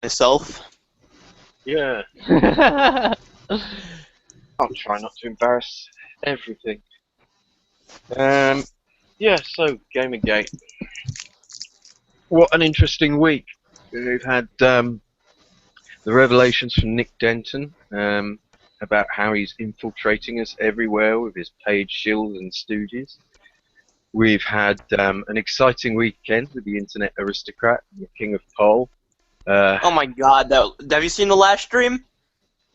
myself. Yeah, I'll try not to embarrass everything. Yeah, so Gamergate. What an interesting week. We've had the revelations from Nick Denton about how he's infiltrating us everywhere with his Page Shield and Stooges. We've had an exciting weekend with the Internet Aristocrat, the King of Pole. Oh my god, have you seen the last stream?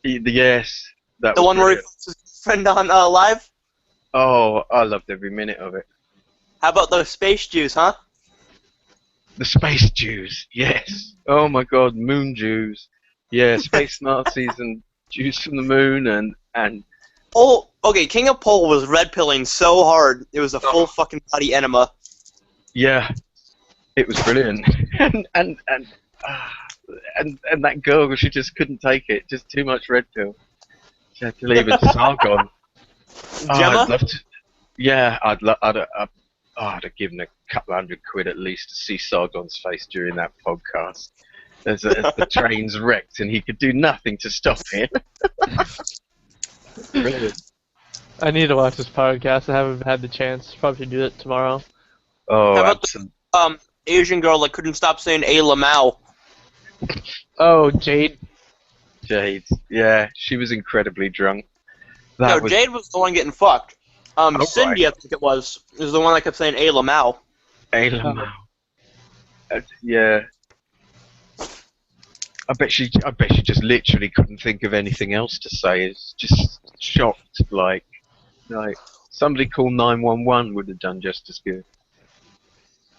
Yes, that The was one where he brilliant. puts his friend on live? Oh, I loved every minute of it. How about those space Jews, huh? The space Jews, yes. Oh my God, moon Jews. Yeah, space Nazis and Jews from the moon and Oh, okay, King of Pole was red pilling so hard, it was a full fucking body enema. yeah, it was brilliant. Ah, and that girl, she just couldn't take it. Just too much red pill. She had to leave it. Sargon. Oh, I'd Gemma? love to. Yeah, I'd have given a couple £100 at least to see Sargon's face during that podcast. As the train's wrecked and he could do nothing to stop it. Brilliant. I need to watch this podcast. I haven't had the chance. Probably should do it tomorrow. Oh, How about absolutely. the Asian girl that couldn't stop saying "A Lamau"? Oh, Jade. Jade. Yeah, she was incredibly drunk. No, Jade was the one getting fucked. Cindy, right. I think it was the one that kept saying "A Lamau." Alamau. Yeah. I bet she just literally couldn't think of anything else to say. It's just shocked, like somebody call 911 would have done just as good.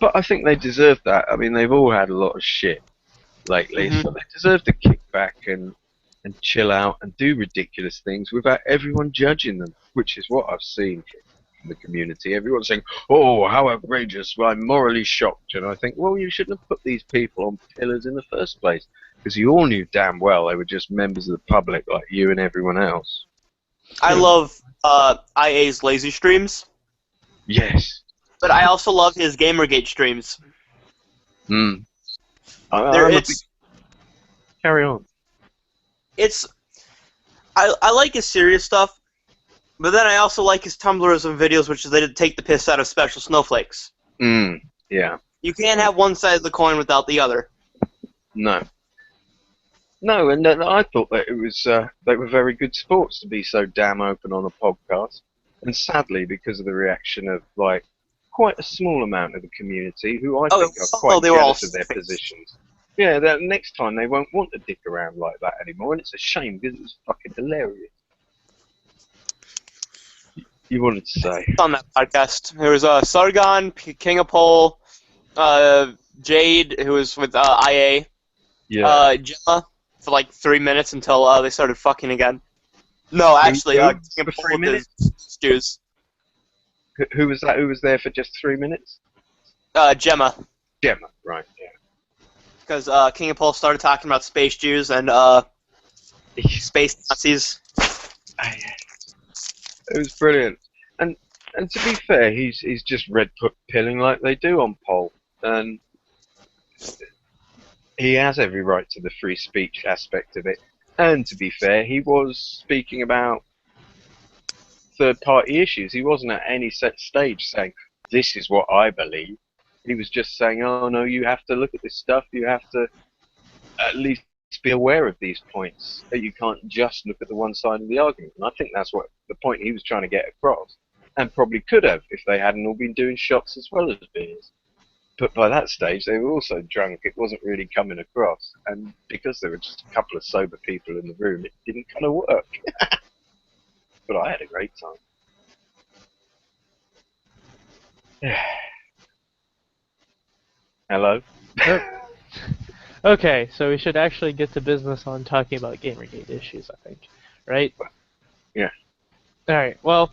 But I think they deserve that. I mean, they've all had a lot of shit lately, so they deserve to kick back and chill out and do ridiculous things without everyone judging them, which is what I've seen from the community. Everyone's saying, "Oh, how outrageous! Well, I'm morally shocked," and I think, well, you shouldn't have put these people on pillars in the first place. Because you all knew damn well they were just members of the public like you and everyone else. I love IA's lazy streams, Yes. but I also love his Gamergate streams. Hmm. Carry on. I like his serious stuff, but then I also like his Tumblrs and videos, which is they take the piss out of special snowflakes. Yeah. You can't have one side of the coin without the other. No. No, and I thought that it was they were very good sports to be so damn open on a podcast. And sadly, because of the reaction of like quite a small amount of the community, who I think are quite they were all jealous of their positions. Yeah, that next time they won't want to dick around like that anymore, and it's a shame because it was fucking hilarious. You wanted to say on that podcast. There was Sargon, King of Pole, Jade, who was with IA, yeah. Gemma for like 3 minutes until they started fucking again. No, actually, King of for Pole 3 with minutes? his stews. Who was that? Who was there for just 3 minutes? Gemma. Gemma, right? Yeah. Because King of Pole started talking about space Jews and space Nazis. It was brilliant, and to be fair, he's just red pilling like they do on Pole, and he has every right to the free speech aspect of it. And to be fair, he was speaking about third-party issues. He wasn't at any set stage saying, "This is what I believe." He was just saying, "Oh no, you have to look at this stuff. You have to at least be aware of these points. That you can't just look at the one side of the argument." And I think that's what the point he was trying to get across, and probably could have if they hadn't all been doing shots as well as beers. But by that stage, they were also drunk. It wasn't really coming across, and because there were just a couple of sober people in the room, it didn't kind of work. But I had a great time. Hello. Okay, so we should actually get to business on talking about Gamergate issues, I think. Right? Yeah. Alright, well...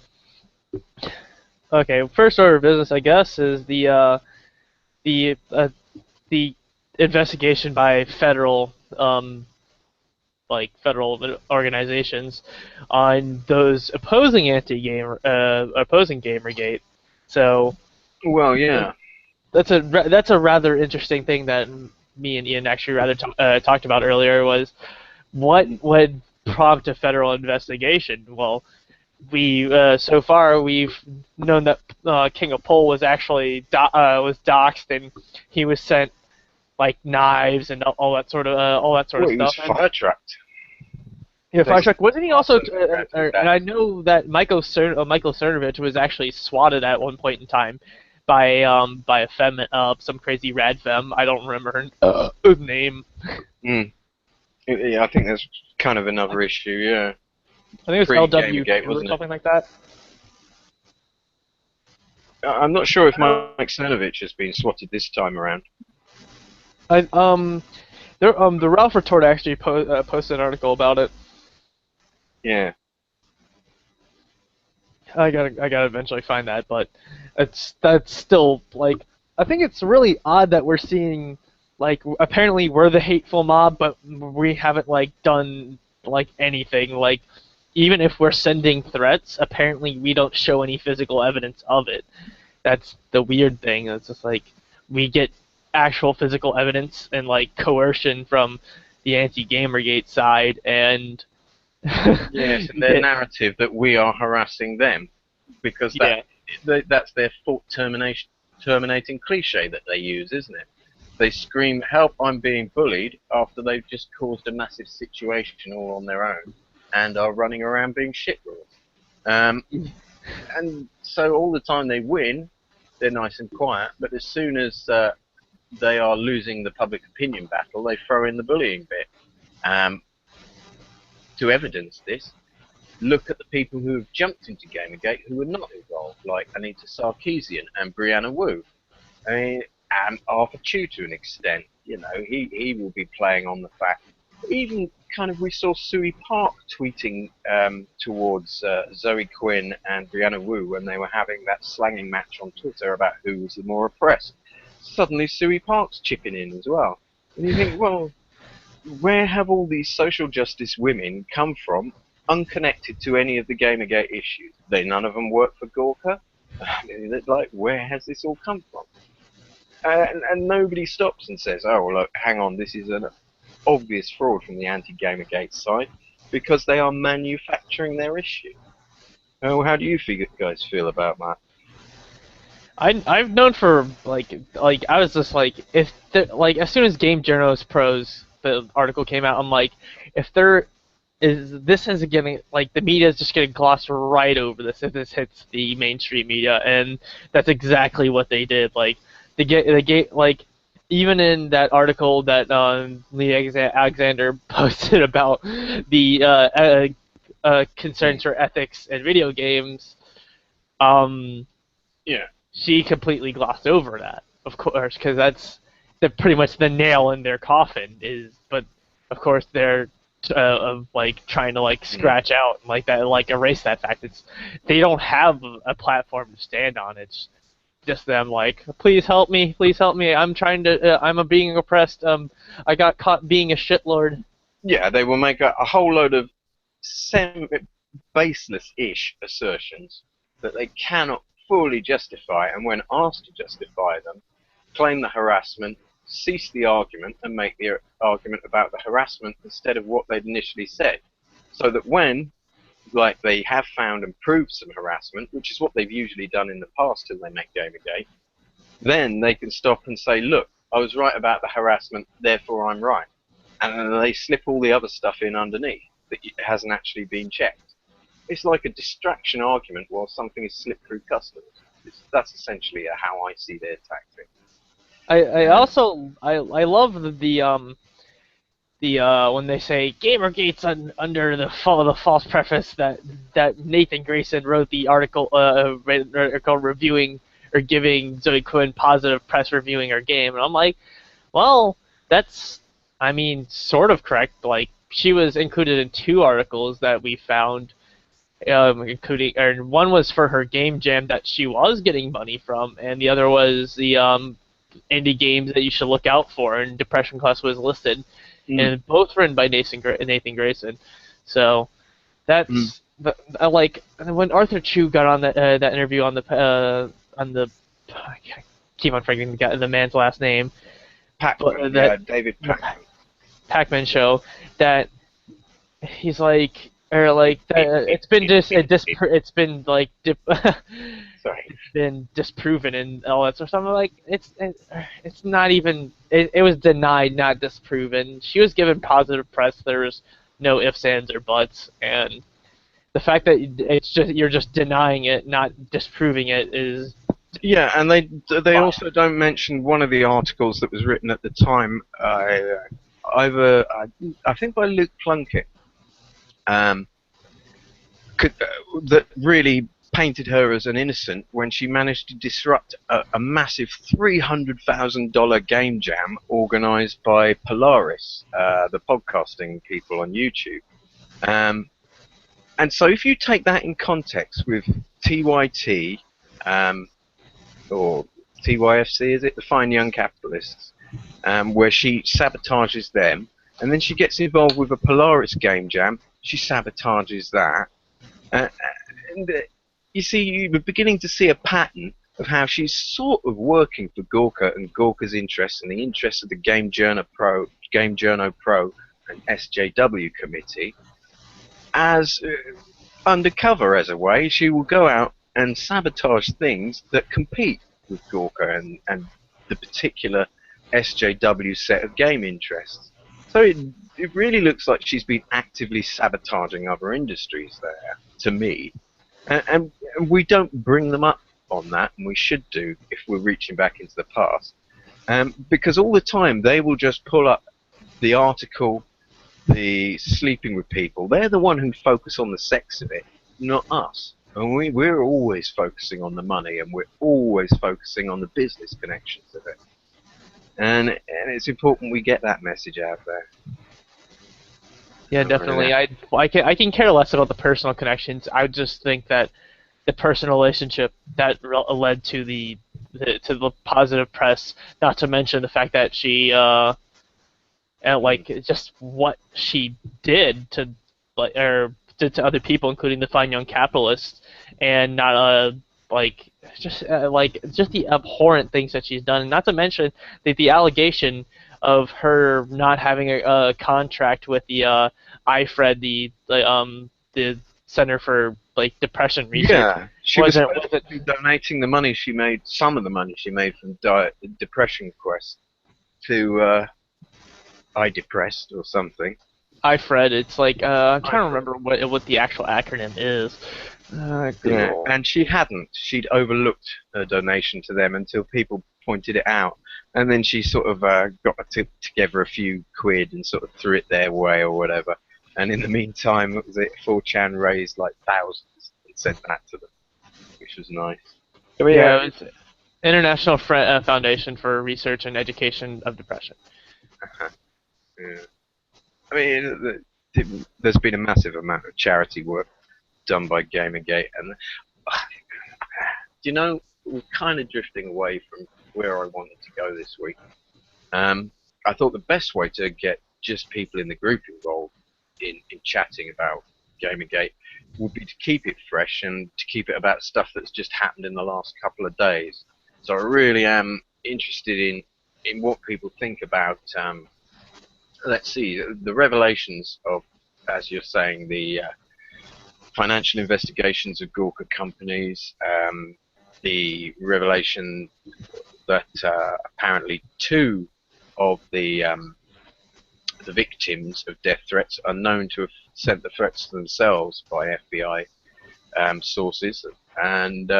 Okay, first order of business, I guess, is the investigation by federal federal organizations on those opposing opposing Gamergate. So Well, yeah. that's a rather interesting thing that me and Ian actually rather talked about earlier was what would prompt a federal investigation. Well, we so far we've known that King of Pole was actually was doxxed, and he was sent like knives and all that sort of Well, he was stuff. fire trapped. Yeah, They fire truck. Wasn't he also? that. And I know that Michael Cernovich was actually swatted at one point in time by a femme, some crazy rad femme. I don't remember her name. Mm. Yeah, I think that's kind of another issue. Yeah, I think it was Pre-Gamergate, LW2 or wasn't it? something like that. I'm not sure if Mike Cernovich has been swatted this time around. The Ralph Retort actually posted an article about it. Yeah. I gotta eventually find that, but that's still like I think it's really odd that we're seeing like apparently we're the hateful mob, but we haven't like done like anything. Like even if we're sending threats, apparently we don't show any physical evidence of it. That's the weird thing. It's just like we get actual physical evidence and like coercion from the anti-Gamergate side, and Yes, and their narrative that we are harassing them, because that's their terminating cliche that they use, isn't it? They scream, "Help! I'm being bullied," after they've just caused a massive situation all on their own, and are running around being shitlords. And so all the time they win, they're nice and quiet, but as soon as they are losing the public opinion battle, they throw in the bullying bit. To evidence this, look at the people who have jumped into Gamergate who were not involved, like Anita Sarkeesian and Brianna Wu. I mean, and Arthur Chu to an extent. You know, he will be playing on the fact. Even kind of we saw Sui Park tweeting towards Zoe Quinn and Brianna Wu when they were having that slanging match on Twitter about who was the more oppressed. Suddenly Sui Park's chipping in as well. And you think, well, where have all these social justice women come from, unconnected to any of the Gamergate issues? None of them work for Gorka. I mean, like, where has this all come from? And nobody stops and says, oh, look, hang on, this is an obvious fraud from the anti-Gamergate side, because they are manufacturing their issue. Oh, how do you guys feel about that? I've known for like I was just like if like as soon as Game Journalist Pros the article came out, I'm like if there is this is getting like the media is just getting glossed right over this if this hits the mainstream media, and that's exactly what they did. Like the like even in that article that Lee Alexander posted about the concerns for ethics in video games, Yeah. she completely glossed over that, of course, because that's pretty much the nail in their coffin. But of course they're like trying to like scratch out like that, like erase that fact. They don't have a platform to stand on. It's just them like, please help me, I'm trying to, I'm being oppressed. I got caught being a shitlord. Yeah, they will make a whole load of baseless-ish assertions that they cannot fully justify, and when asked to justify them, claim the harassment, cease the argument, and make the argument about the harassment instead of what they'd initially said. So that when, like, they have found and proved some harassment, which is what they've usually done in the past till they make Gamergate, then they can stop and say, look, I was right about the harassment, therefore I'm right. And then they slip all the other stuff in underneath that hasn't actually been checked. It's like a distraction argument while something is slipped through customs. That's essentially how I see their tactic. I also love the when they say Gamergate's under the false preface that Nathan Grayson wrote the article reviewing or giving Zoe Quinn positive press reviewing her game, and I'm like, well, that's I mean sort of correct. Like she was included in 2 articles that we found. Including, or one was for her game jam that she was getting money from, and the other was the indie games that you should look out for, and Depression Class was listed, and both written by Nathan Grayson. So that's like when Arthur Chu got on that interview on the I keep on forgetting the man's last name. Pacman, that David Pacman. Pac-Man show that he's like, or like it's been it's been like Sorry. it's been disproven and all that sort of stuff. I'm like, it's not even it was denied, not disproven. She was given positive press. There was no ifs, ands, or buts, and the fact that it's just you're just denying it, not disproving it, is Yeah, and they also don't mention one of the articles that was written at the time, I think by Luke Plunkett, um, that really painted her as an innocent when she managed to disrupt a massive $300,000 game jam organised by Polaris, the podcasting people on YouTube. And so if you take that in context with TYT, or TYFC, is it? The Fine Young Capitalists, where she sabotages them, and then she gets involved with a Polaris game jam, she sabotages that. And you see, you're beginning to see a pattern of how she's sort of working for Gorka and Gorka's interests and the interests of the Game Journo Pro and SJW committee. As undercover, as a way, she will go out and sabotage things that compete with Gorka and the particular SJW set of game interests. So it really looks like she's been actively sabotaging other industries there, to me. And we don't bring them up on that, and we should do if we're reaching back into the past. Because all the time they will just pull up the article, the sleeping with people. They're the one who focus on the sex of it, not us. And we're always focusing on the money, and we're always focusing on the business connections of it. And it's important we get that message out there. yeah, definitely. I can care less about the personal connections. I just think that the personal relationship that led to the positive press, not to mention the fact that she and like just what she did to to other people, including the fine young capitalists, and not just the abhorrent things that she's done, and not to mention the allegation of her not having a contract with the IFRED, the Center for Depression Research. Yeah, she was donating the money she made, some of the money she made from Depression Quest to iDepressed or something. IFRED. It's like I'm trying to remember what the actual acronym is. Yeah, and she hadn't. She'd overlooked her donation to them until people pointed it out, and then she sort of got together a few quid and sort of threw it their way or whatever. And in the meantime, 4chan raised like thousands and sent that to them, which was nice. Yeah, it's International Foundation for Research and Education of Depression. Yeah. I mean, there's been a massive amount of charity work done by Gamergate, and you know, we're kind of drifting away from where I wanted to go this week. I thought the best way to get just people in the group involved in chatting about Gamergate would be to keep it fresh and to keep it about stuff that's just happened in the last couple of days. So I really am interested in what people think about, let's see, the revelations of, as you're saying, the financial investigations of Gorka companies, the revelation that apparently 2 of the victims of death threats are known to have sent the threats to themselves by FBI sources, and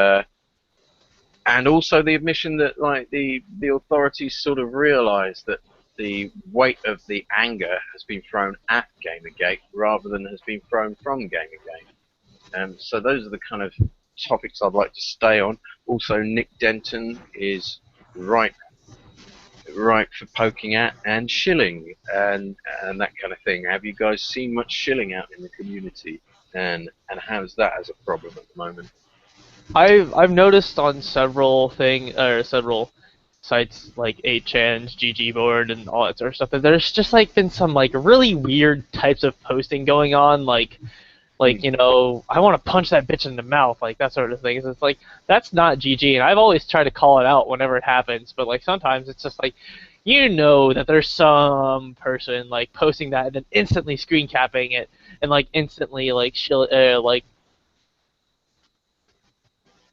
also the admission that the authorities sort of realised that the weight of the anger has been thrown at Gamergate rather than has been thrown from Gamergate. So those are the kind of topics I'd like to stay on. Also, Nick Denton is ripe for poking at and shilling and that kind of thing. Have you guys seen much shilling out in the community, and how's that as a problem at the moment? I've noticed on several sites like 8chan's, GG board, and all that sort of stuff that there's just been some really weird types of posting going on, you know, I want to punch that bitch in the mouth, that sort of thing. It's that's not GG, and I've always tried to call it out whenever it happens, but sometimes it's just you know that there's some person like posting that and then instantly screen capping it and like instantly like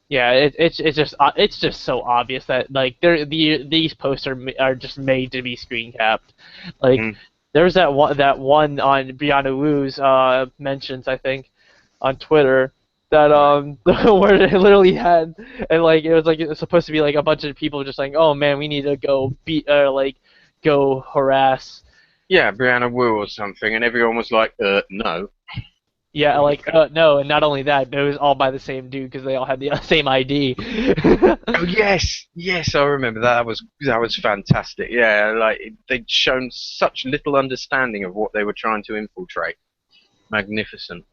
yeah, it's just so obvious that like these posts are just made to be screen capped. Like Mm. there's that one on Brianna Wu's mentions, I think, on Twitter that where they literally had, and like it was supposed to be like a bunch of people just like, oh man, we need to go beat like go harass. Yeah, Brianna Wu or something, and everyone was like, no. Yeah, like no, and not only that, it was all by the same dude because they all had the same ID. Oh yes, yes, I remember that. That was fantastic. Yeah, like they'd shown such little understanding of what they were trying to infiltrate. Magnificent.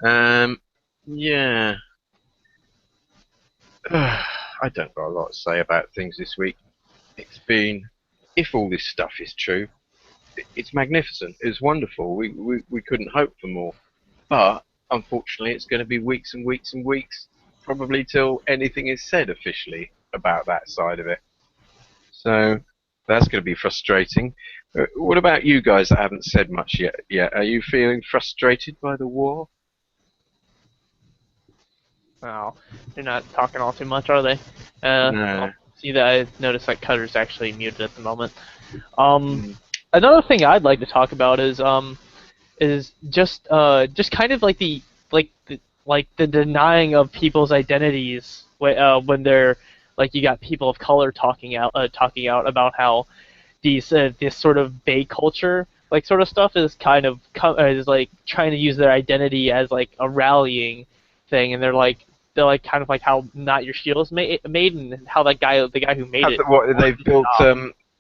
Yeah. I don't got a lot to say about things this week. It's been, if all this stuff is true, it's magnificent. It's wonderful. We couldn't hope for more. But unfortunately, it's going to be weeks and weeks and weeks, probably till anything is said officially about that side of it. So that's going to be frustrating. What about you guys that haven't said much yet? Yeah, are you feeling frustrated by the war? Oh, they're not talking all too much, are they? No. See that I noticed that Cutter's actually muted at the moment. Mm. Another thing I'd like to talk about is just kind of like the denying of people's identities when they're like you got people of color talking out about how this sort of Bay culture like sort of stuff is kind of is like trying to use their identity as like a rallying thing, and they're like kind of like how Not Your Shield is made and how the guy who made it. What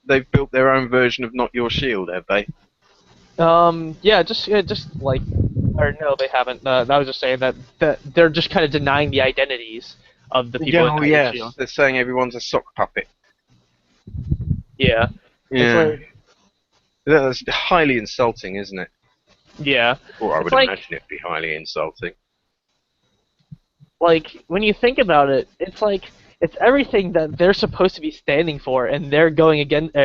they've built their own version of Not Your Shield, have they? Yeah, just like, or no, they haven't. I was just saying that they're just kind of denying the identities of the people. Yeah, oh in yes. Shield. They're saying everyone's a sock puppet. Yeah. Yeah. It's like, That's highly insulting, isn't it? yeah. Or I It's would like, imagine it'd be highly insulting. like when you think about it, it's like it's everything that they're supposed to be standing for, and they're going against,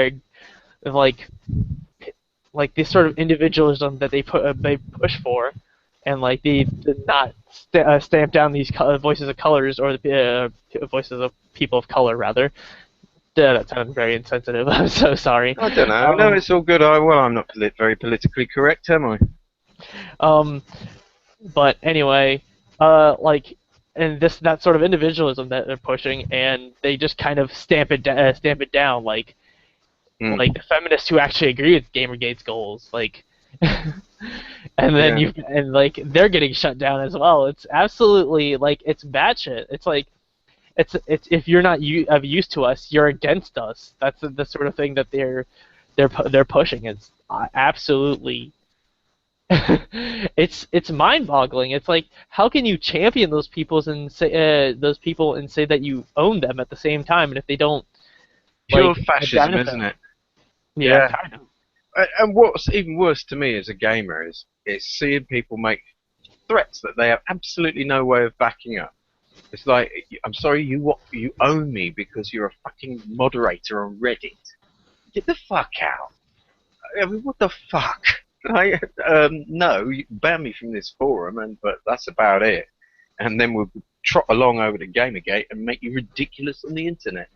like this sort of individualism that they push for, and like the not stamp down these voices of colors or the voices of people of color rather. That sounded very insensitive. I'm so sorry. I don't know. No, it's all good. Well, I'm not very politically correct, am I? But anyway, like, and that sort of individualism that they're pushing, and they just kind of stamp it down, like the feminists who actually agree with Gamergate's goals, like, and then like they're getting shut down as well. It's absolutely like it's batshit. It's like it's if you're not used to us, you're against us. That's the sort of thing that they're pushing. It's absolutely. It's mind-boggling. It's like, how can you champion those people and say that you own them at the same time, and if they don't, Pure like, fascism, isn't it? Yeah, kind of. And what's even worse to me as a gamer is seeing people make threats that they have absolutely no way of backing up. It's like, I'm sorry, you own me because you're a fucking moderator on Reddit. Get the fuck out. I mean, what the fuck? No, you can ban me from this forum, but that's about it. And then we'll trot along over to Gamergate and make you ridiculous on the internet,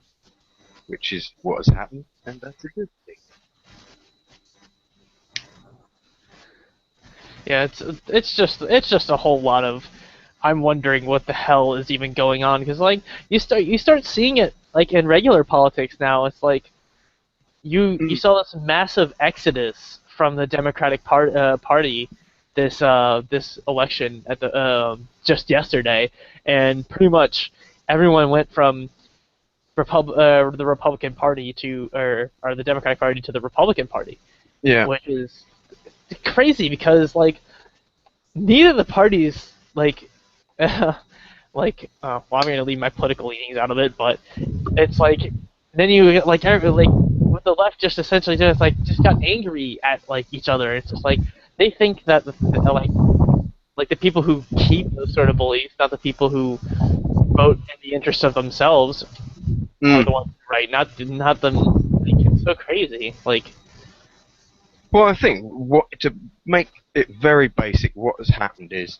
which is what has happened, and that's a good thing. Yeah, it's just a whole lot of, I'm wondering what the hell is even going on, because like you start seeing it like in regular politics now. It's like you saw this massive exodus from the Democratic Party this election at the just yesterday, and pretty much everyone went from the Republican Party to or the Democratic Party to the Republican Party. Yeah. Which is crazy because like neither of the parties like well, I'm gonna leave my political leanings out of it, but it's like then you get like with the left just essentially just got angry at like each other. It's just like they think that like the people who keep those sort of beliefs, not the people who vote in the interest of themselves, are the ones right, not them so crazy. Like, Well, I think to make it very basic, what has happened is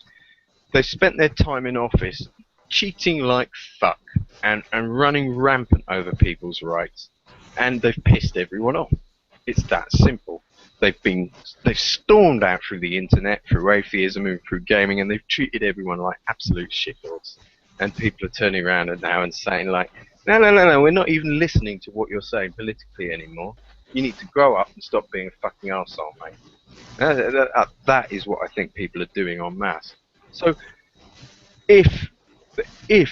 they spent their time in office cheating like fuck and running rampant over people's rights, and they've pissed everyone off. It's that simple. They've stormed out through the internet, through atheism and through gaming, and they've treated everyone like absolute shitlords. And people are turning around now and saying like, no, no, no, no, we're not even listening to what you're saying politically anymore. You need to grow up and stop being a fucking arsehole, mate. That is what I think people are doing en masse. So if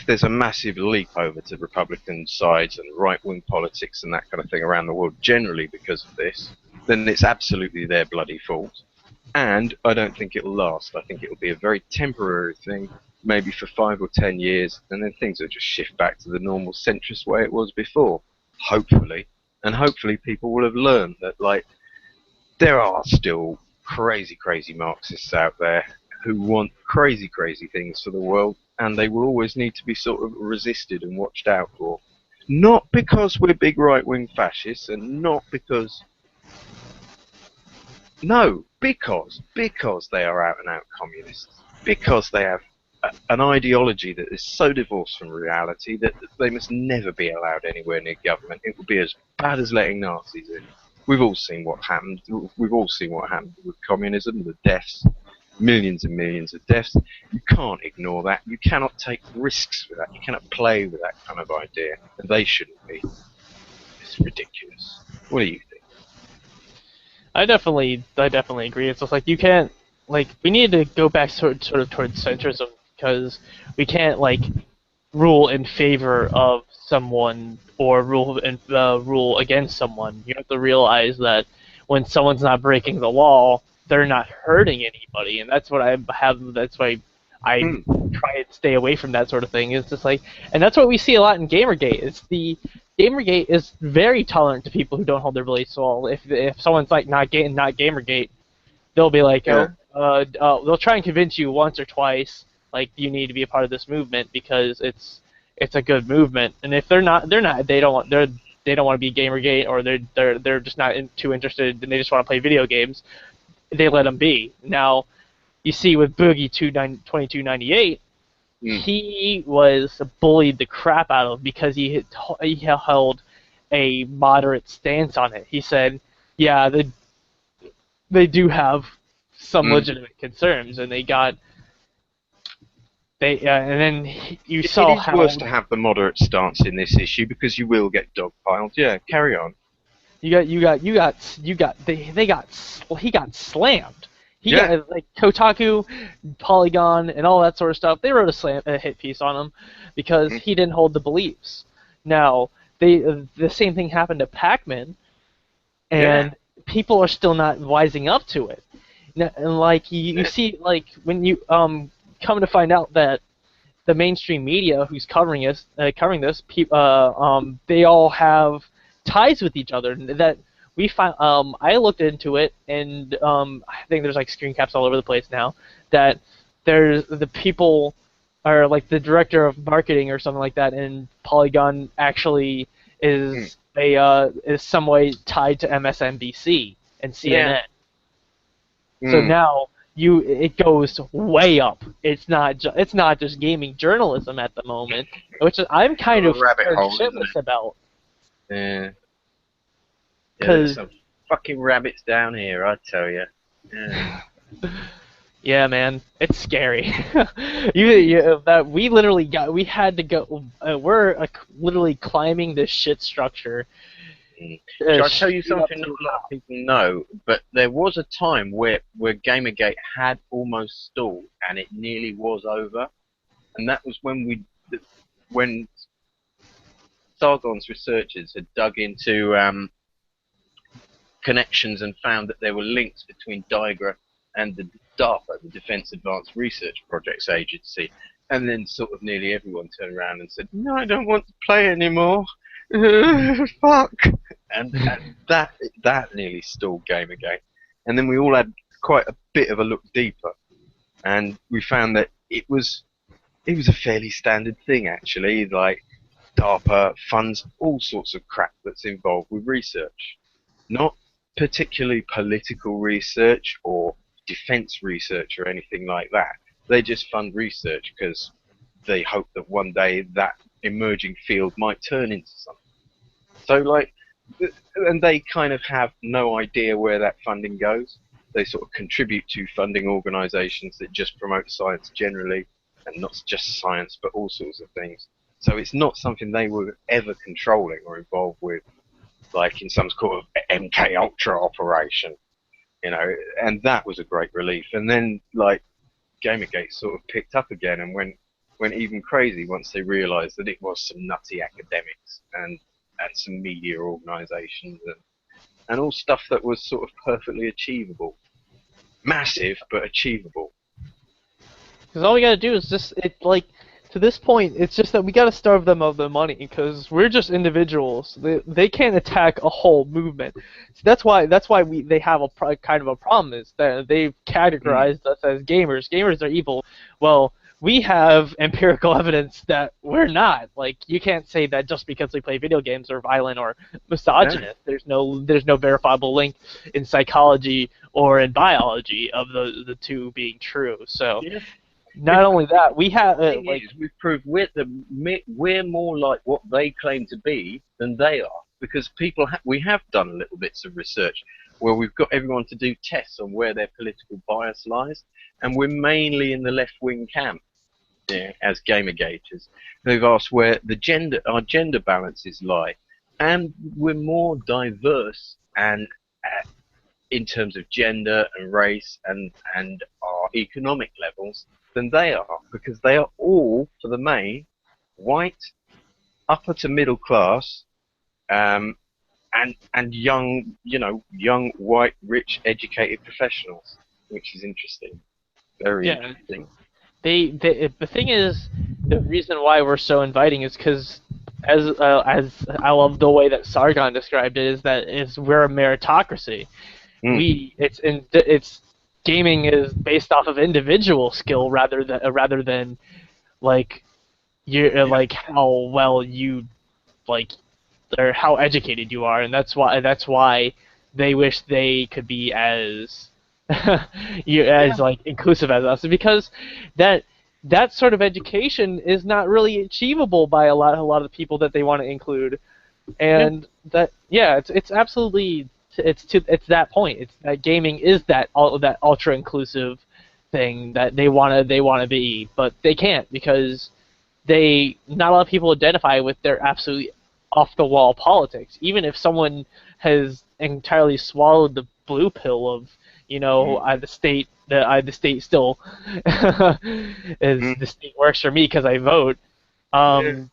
there's a massive leap over to Republican sides and right-wing politics and that kind of thing around the world generally because of this, then it's absolutely their bloody fault. And I don't think it'll last. I think it'll be a very temporary thing, maybe for 5 or 10 years, and then things will just shift back to the normal centrist way it was before. Hopefully. And hopefully people will have learned that, like, there are still crazy, crazy Marxists out there who want crazy, crazy things for the world, and they will always need to be sort of resisted and watched out for. Not because we're big right-wing fascists, and not because... No, because they are out-and-out communists. Because they have an ideology that is so divorced from reality that they must never be allowed anywhere near government. It would be as bad as letting Nazis in. We've all seen what happened. We've all seen what happened with communism, the deaths, millions and millions of deaths. You can't ignore that. You cannot take risks with that. You cannot play with that kind of idea. And they shouldn't be. It's ridiculous. What do you think? I definitely agree. It's just like you can't, like, we need to go back sort of towards centrism, because we can't, like, rule in favor of someone or rule against someone. You have to realize that when someone's not breaking the law, they're not hurting anybody, and that's what I have. That's why I try and stay away from that sort of thing. It's just like, and that's what we see a lot in Gamergate. It's the Gamergate is very tolerant to people who don't hold their beliefs. So if someone's like not Gamergate, they'll be like, they'll try and convince you once or twice, like, you need to be a part of this movement because it's a good movement. And if they don't want to be Gamergate, or they're just not too interested and they just want to play video games, they let them be. Now, you see with Boogie 2298, he was bullied the crap out of because he held a moderate stance on it. He said, yeah, they do have some legitimate concerns, and and then you saw how It is worse to have the moderate stance in this issue because you will get dogpiled. Yeah, carry on. he got slammed. He got, like, Kotaku, Polygon, and all that sort of stuff. They wrote a hit piece on him because he didn't hold the beliefs. Now, the same thing happened to Pac-Man, and people are still not wising up to it. Now, and, like, you see, like, when you come to find out that the mainstream media who's covering this, they all have ties with each other. That we find, I looked into it, and I think there's, like, screen caps all over the place now, that there's the people are, like, the director of marketing or something like that, and Polygon actually is is some way tied to MSNBC and CNN. So now it goes way up. It's not just gaming journalism at the moment, which I'm kind of shitless about. Yeah. There's some fucking rabbits down here, I tell you. Yeah. Yeah, man, it's scary. We had to go. We're literally climbing this shit structure. Shall I tell you something not a lot of people know? But there was a time where Gamergate had almost stalled, and it nearly was over, and that was when Sargon's researchers had dug into connections and found that there were links between Digra and the DARPA, the Defense Advanced Research Projects Agency, and then sort of nearly everyone turned around and said, "No, I don't want to play anymore." Fuck. And that nearly stalled Gamergate. And then we all had quite a bit of a look deeper, and we found that it was a fairly standard thing, actually. Like, DARPA funds all sorts of crap that's involved with research. not particularly political research or defense research or anything like that. They just fund research because they hope that one day that emerging field might turn into something. So, like, and they kind of have no idea where that funding goes. They sort of contribute to funding organisations that just promote science generally, and not just science, but all sorts of things. So it's not something they were ever controlling or involved with, like in some sort of MK Ultra operation, you know. And that was a great relief. And then, like, Gamergate sort of picked up again and went even crazy once they realised that it was some nutty academics and some media organisations and all stuff that was sort of perfectly achievable. Massive, but achievable. Because all we gotta do is just to this point, it's just that we gotta starve them of the money because we're just individuals. They can't attack a whole movement. So that's why they have kind of a problem is that they've categorized us as gamers. Gamers are evil. Well, we have empirical evidence that we're not. Like, you can't say that just because we play video games are violent or misogynist. There's no verifiable link in psychology or in biology of the two being true. So. Yeah. Not only that, we have we've proved we're more like what they claim to be than they are, because we have done little bits of research where we've got everyone to do tests on where their political bias lies, and we're mainly in the left-wing camp, yeah, as gamergaters. They've asked where our gender balances lie, and we're more diverse and in terms of gender and race and our economic levels than they are, because they are all, for the main, white, upper to middle class, and young, young, white, rich, educated professionals, which is interesting. Very interesting. The thing is, the reason why we're so inviting is because, as I love the way that Sargon described it, is we're a meritocracy. It's gaming is based off of individual skill rather than like like how well you like or how educated you are, and that's why they wish they could be as like inclusive as us, because that sort of education is not really achievable by a lot of the people that they want to include, and it's absolutely. It's that point. It's that gaming is that ultra inclusive thing that they wanna be, but they can't because not a lot of people identify with their absolutely off the wall politics. Even if someone has entirely swallowed the blue pill of the state still the state works for me because I vote. I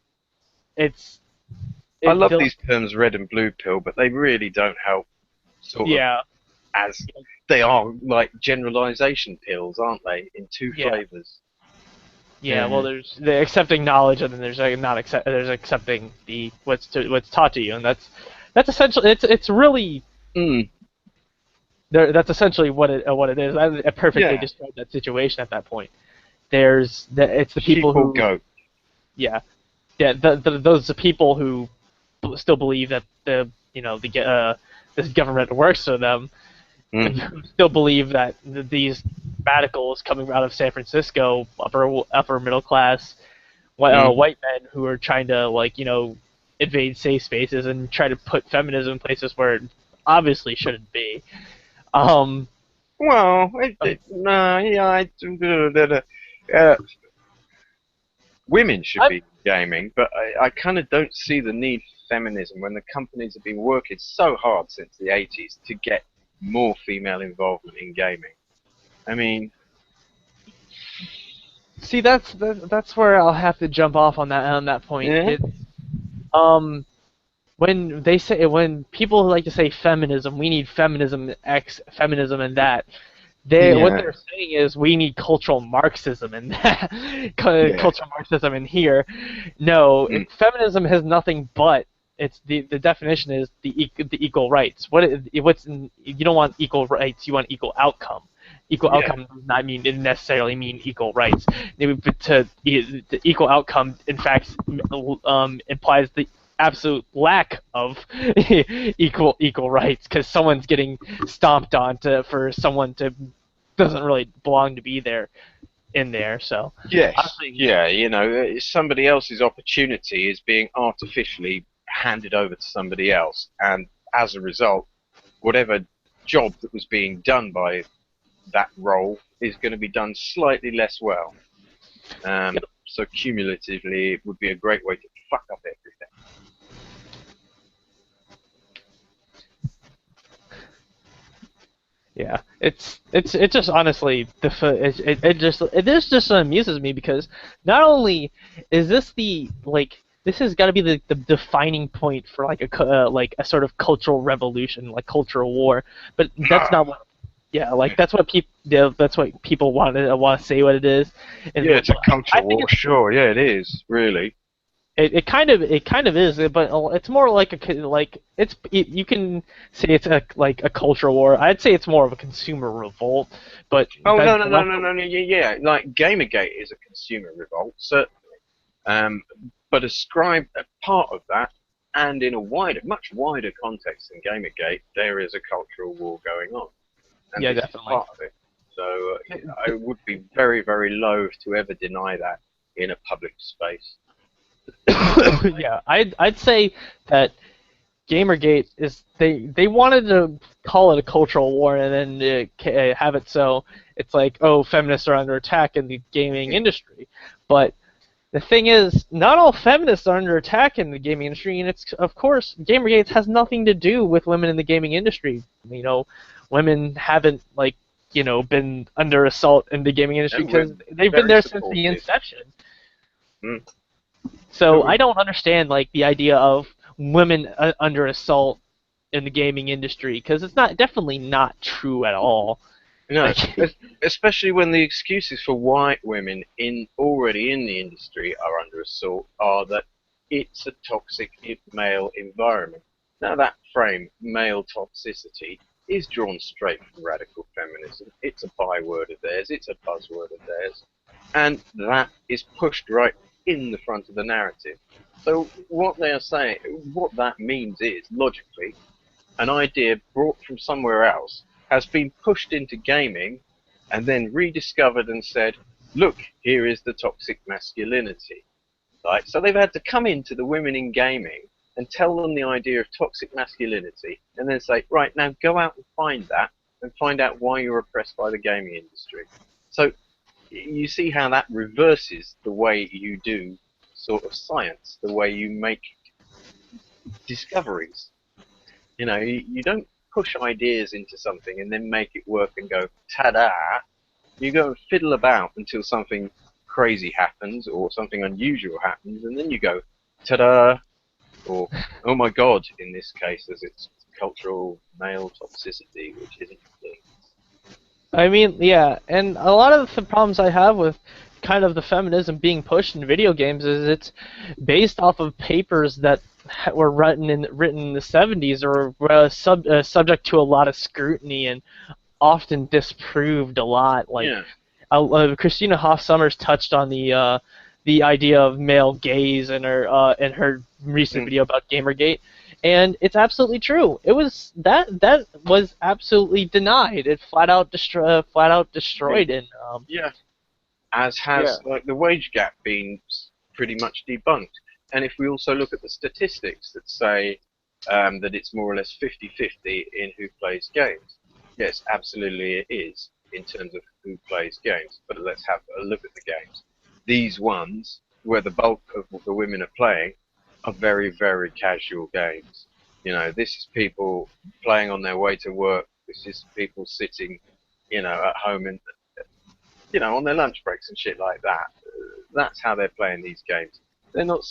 love these terms red and blue pill, but they really don't help. Sort of, as they are like generalization pills, aren't they? In two flavors. Yeah, well, there's the accepting knowledge, and then there's there's accepting what's taught to you, and that's essentially it's really that's essentially what it is. I perfectly described that situation at that point. It's the people who go. Those are people who still believe that this government works for them, and who still believe that these radicals coming out of San Francisco, upper middle class, white men who are trying to invade safe spaces and try to put feminism in places where it obviously shouldn't be. Women should be gaming, but I kind of don't see the need for feminism when the companies have been working so hard since the 80s to get more female involvement in gaming. I mean, see, that's where I'll have to jump off on that point. Yeah. When people like to say feminism, we need feminism X, feminism and that. What they're saying is we need cultural Marxism in that. Cultural Marxism in here. No, feminism has nothing but the definition is the equal rights. You don't want equal rights, you want equal outcome. Equal outcome does not necessarily mean equal rights. The equal outcome, in fact, implies the absolute lack of equal rights because someone's getting stomped on for someone to doesn't really belong to be there in there. So Yes, honestly, yeah, somebody else's opportunity is being artificially handed over to somebody else, and as a result, whatever job that was being done by that role is going to be done slightly less well. So cumulatively, it would be a great way to fuck up everything. yeah, it's just honestly it just amuses me because not only is this the like this has got to be the defining point for like like a sort of cultural revolution, like cultural war, but that's not what. Yeah, like that's what people want to say what it is. And Yeah, it's a I culture think war, sure. Yeah, it is, really. it kind of is, but it's more like you can say it's like a cultural war. I'd say it's more of a consumer revolt, but Oh, that, no, no, no, no, no, no, yeah, yeah. Like, Gamergate is a consumer revolt, certainly. Um, but ascribed a part of that, and in a much wider context than Gamergate, there is a cultural war going on. And yeah, this is definitely. part of it. So I would be very, very loath to ever deny that in a public space. Yeah, I'd say that Gamergate is they wanted to call it a cultural war and then have it so it's like, oh, feminists are under attack in the gaming industry, but the thing is, not all feminists are under attack in the gaming industry, and it's of course Gamergate has nothing to do with women in the gaming industry. Women haven't been under assault in the gaming industry And we're because they've been very there since the supportive. inception. Mm. No, So we I don't understand the idea of women under assault in the gaming industry because it's not definitely not true at all. No, Like, especially when the excuses for white women already in the industry are under assault are that it's a toxic male environment. Now that frame, male toxicity, is drawn straight from radical feminism. It's a byword of theirs, it's a buzzword of theirs, and that is pushed right in the front of the narrative. So what they are saying, what that means is, logically, an idea brought from somewhere else has been pushed into gaming and then rediscovered and said, look, here is the toxic masculinity. Right? So they've had to come into the women in gaming and tell them the idea of toxic masculinity and then say, right, now go out and find that and find out why you're oppressed by the gaming industry. So you see how that reverses the way you do sort of science, the way you make discoveries. You don't push ideas into something and then make it work and go, ta-da. You go and fiddle about until something crazy happens or something unusual happens, and then you go, ta-da, or, oh my god, in this case, as it's cultural male toxicity, which isn't a thing. I mean, yeah, and a lot of the problems I have with kind of the feminism being pushed in video games is it's based off of papers that were written in the 70s or were subject to a lot of scrutiny and often disproved a lot. Like Yeah. Christina Hoff Sommers touched on the idea of male gaze in her recent Mm. video about Gamergate, and it's absolutely true. It was that was absolutely denied. It flat out destroyed in Yeah. As yeah. has like the wage gap been pretty much debunked. And if we also look at the statistics that say that it's more or less 50-50 in who plays games, yes, absolutely it is in terms of who plays games. But let's have a look at the games. These ones, where the bulk of the women are playing, are very, very casual games. This is people playing on their way to work. This is people sitting, at home and on their lunch breaks and shit like that. That's how they're playing these games. They're not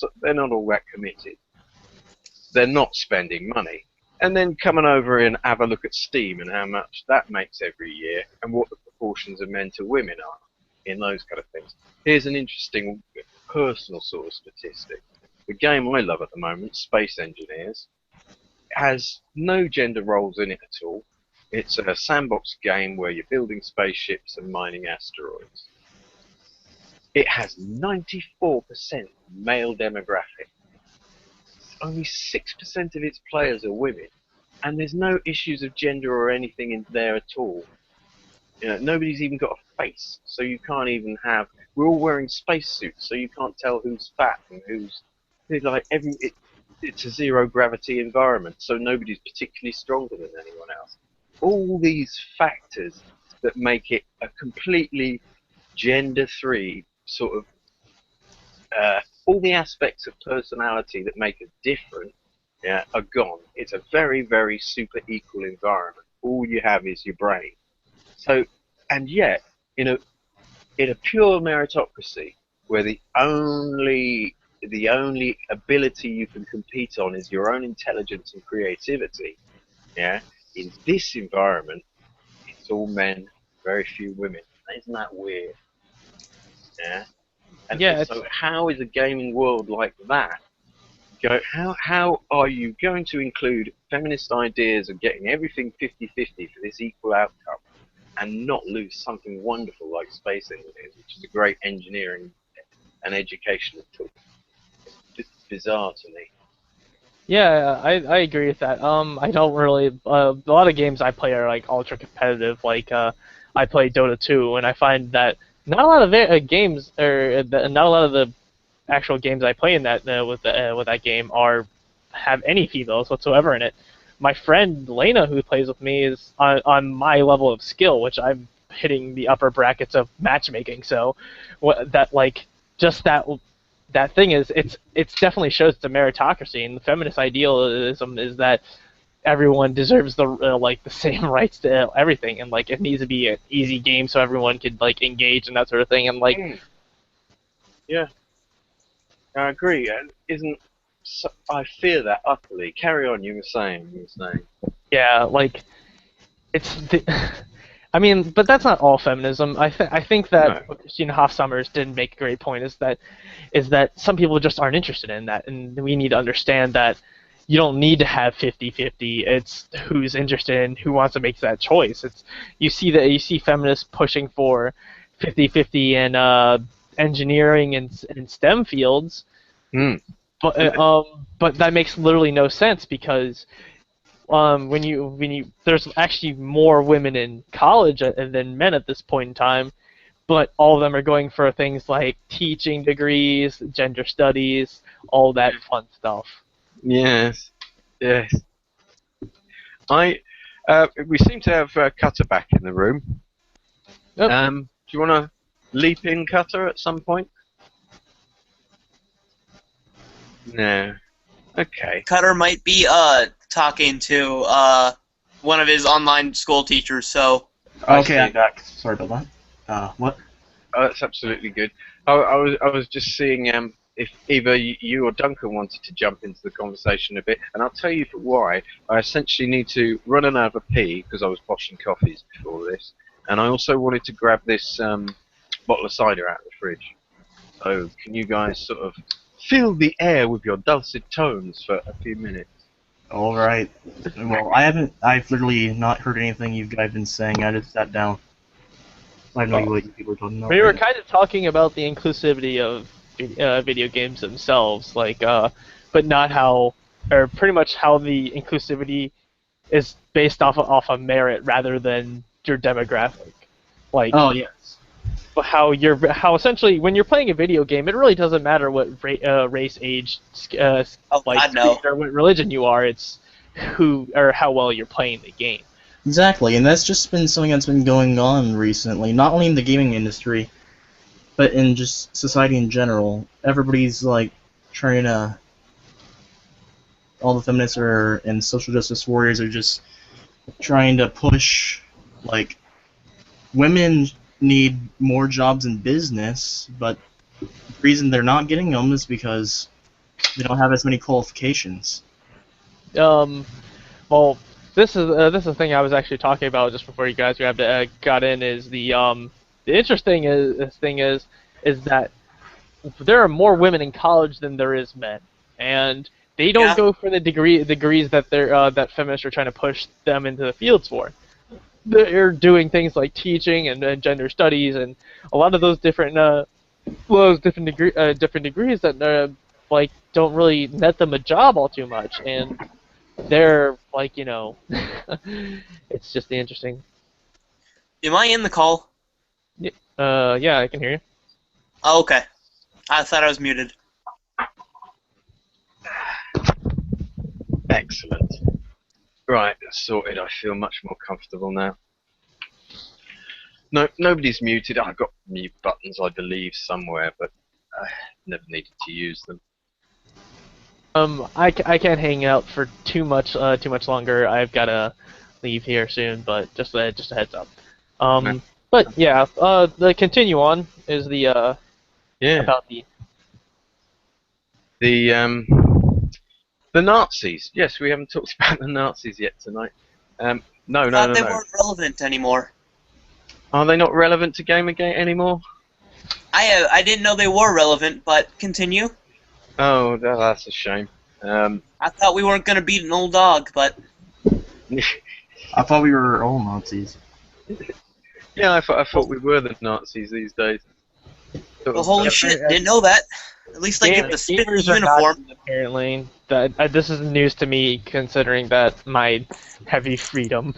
all that committed. They're not spending money. And then coming over and have a look at Steam and how much that makes every year and what the proportions of men to women are in those kind of things. Here's an interesting personal sort of statistic. The game I love at the moment, Space Engineers, has no gender roles in it at all. It's a sandbox game where you're building spaceships and mining asteroids. It has 94% male demographic. only 6% of its players are women, and there's no issues of gender or anything in there at all. You know, nobody's even got a face, so you can't even have. We're all wearing spacesuits, so you can't tell who's fat and who's. It's like it's a zero gravity environment, so nobody's particularly stronger than anyone else. All these factors that make it a completely gender-free sort of. All the aspects of personality that make us different, yeah, are gone. It's a very, very super equal environment. All you have is your brain. So, and yet, in a pure meritocracy, where the only ability you can compete on is your own intelligence and creativity, yeah, in this environment, it's all men, very few women. Isn't that weird? Yeah. And Yeah, so, how is a gaming world like that? How are you going to include feminist ideas of getting everything 50-50 for this equal outcome, and not lose something wonderful like space engineers, which is a great engineering and educational tool? It's bizarre to me. yeah, I agree with that. I don't really. A lot of games I play are like ultra competitive. Like I play Dota 2, and I find that not a lot of games, or not a lot of the actual games I play in that with that game have any females whatsoever in it. My friend Lena, who plays with me, is on my level of skill, which I'm hitting the upper brackets of matchmaking. So, that like just that thing is it's definitely shows it's a meritocracy, and the feminist idealism is that everyone deserves the like the same rights to everything, and like it needs to be an easy game so everyone could like engage and that sort of thing, and like. Yeah, I agree. And I fear that utterly. Carry on. You were saying. Yeah, like it's the, I mean, but that's not all feminism. I think that No. what Christina Hoff Sommers didn't make a great point is that some people just aren't interested in that, and we need to understand that you don't need to have 50-50. It's who's interested in who wants to make that choice. It's you see feminists pushing for 50-50 in engineering and STEM fields, Mm. but that makes literally no sense because when you there's actually more women in college than men at this point in time, but all of them are going for things like teaching degrees, gender studies, all that fun stuff. Yes. Yes. We seem to have Cutter back in the room. Yep. Do you want to leap in, Cutter, at some point? No. Okay. Cutter might be talking to one of his online school teachers, so Okay, I'm back. Sorry about that. What? Oh, that's absolutely good. I was just seeing if either you or Duncan wanted to jump into the conversation a bit, and I'll tell you why. I essentially need to run another pee because I was washing coffees before this, and I also wanted to grab this bottle of cider out of the fridge. So can you guys sort of fill the air with your dulcet tones for a few minutes? All right. Well, I've literally not heard anything you guys been saying. I just sat down. I have no idea what you people are talking about. We were kind of talking about the inclusivity of video games themselves, like, but not how, or pretty much how the inclusivity is based off of merit rather than your demographic. Like, Oh, yes. how essentially when you're playing a video game, it really doesn't matter what race, age, God, no. or what religion you are. It's who or how well you're playing the game. Exactly, and that's just been something that's been going on recently, not only in the gaming industry, but in just society in general. Everybody's, like, trying to... All the feminists and social justice warriors are just trying to push, like, women need more jobs in business, but the reason they're not getting them is because they don't have as many qualifications. Well, this is the thing I was actually talking about just before you guys got in. Is the interesting thing is that there are more women in college than there is men, and they don't go for the degrees that that feminists are trying to push them into the fields for. They're doing things like teaching and gender studies and a lot of those different degrees that like don't really net them a job all too much, and they're like, you know, it's just interesting. Am I in the call? Yeah, I can hear you. Oh, okay. I thought I was muted. Excellent. Right, that's sorted. I feel much more comfortable now. No, nobody's muted. I've got mute buttons, I believe, somewhere, but I never needed to use them. I can't hang out for too much longer. I've gotta leave here soon, but just a heads up. Okay. But yeah, the continue on is the Yeah. about the The Nazis. Yes, we haven't talked about the Nazis yet tonight. No, I no, thought no, they no. weren't relevant anymore. Are they not relevant to Gamergate anymore? I didn't know they were relevant, but continue. Oh, that's a shame. I thought we weren't gonna beat an old dog, but I thought we were all Nazis. yeah, I thought we were the Nazis these days. well, holy shit, didn't know that. At least I get the spit gamers are uniform. Nazis, apparently. This is news to me, considering that my heavy freedom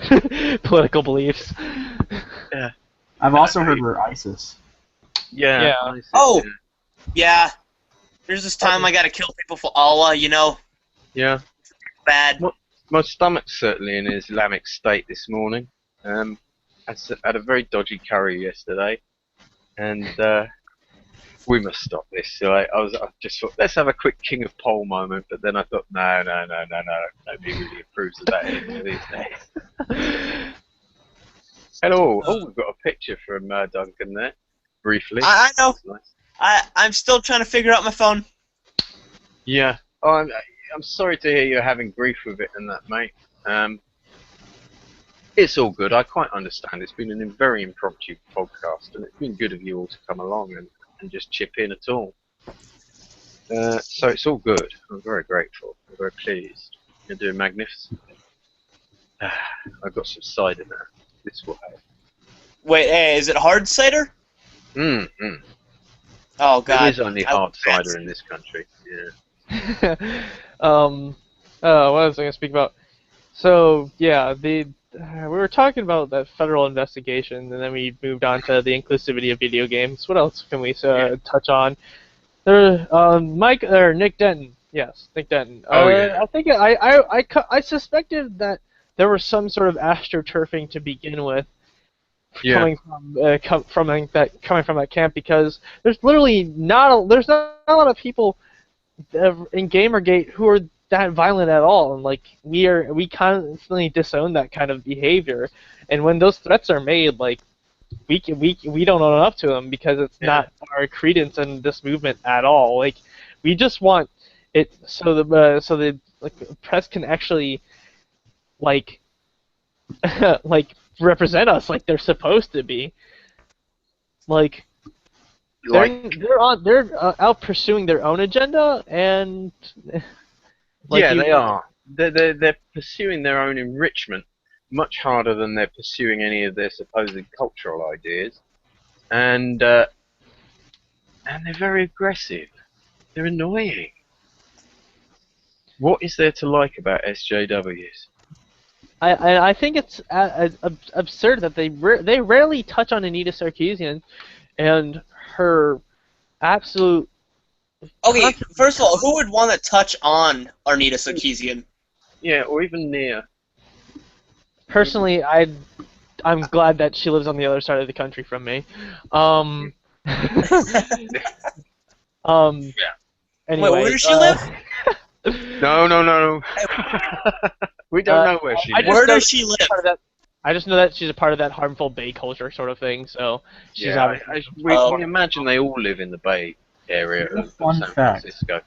political beliefs. I've also heard we're ISIS. Yeah. Yeah. I see, Oh! Yeah. There's this time I gotta kill people for Allah, you know? Yeah. Bad. What? My stomach's certainly in an Islamic state this morning. I had a very dodgy curry yesterday, and we must stop this. So I just thought, let's have a quick King of Pole moment, but then I thought, no, nobody really approves of that anymore these days. Hello. Oh, we've got a picture from Duncan there, briefly. I know. That's nice. I'm still trying to figure out my phone. Yeah. Oh, I'm sorry to hear you're having grief with it and that, mate. It's all good. I quite understand. It's been a very impromptu podcast, and it's been good of you all to come along and just chip in at all. So it's all good. I'm very grateful. I'm very pleased. You're doing magnificently. I've got some cider now. This will help. Wait, hey, is it hard cider? Mm. Oh, God. There is only hard cider in this country. Yeah. What was I gonna speak about? So yeah, we were talking about that federal investigation, and then we moved on to the inclusivity of video games. What else can we touch on? There, Mike or Nick Denton. Yes, Nick Denton. Oh, yeah. I think I suspected that there was some sort of astroturfing to begin with, Yeah. coming from that camp, because there's literally not a lot of people in Gamergate who are that violent at all, and like we constantly disown that kind of behavior, and when those threats are made, like we don't own up to them because it's not our credence in this movement at all. Like we just want it so the press can actually like like represent us like they're supposed to be. Like they're out pursuing their own agenda, and They are. They're pursuing their own enrichment much harder than they're pursuing any of their supposed cultural ideas, and they're very aggressive. They're annoying. What is there to like about SJWs? I think it's absurd that they rarely touch on Anita Sarkeesian and her absolute. Okay, first of all, who would want to touch on Arnita Sarkeesian? Yeah, or even Nia. Personally, I'm glad that she lives on the other side of the country from me. Anyway, wait, where does she live? No. We don't know where she lives. Where does she live? I just know that she's a part of that harmful Bay culture sort of thing. So she's we imagine they all live in the Bay area of San Francisco.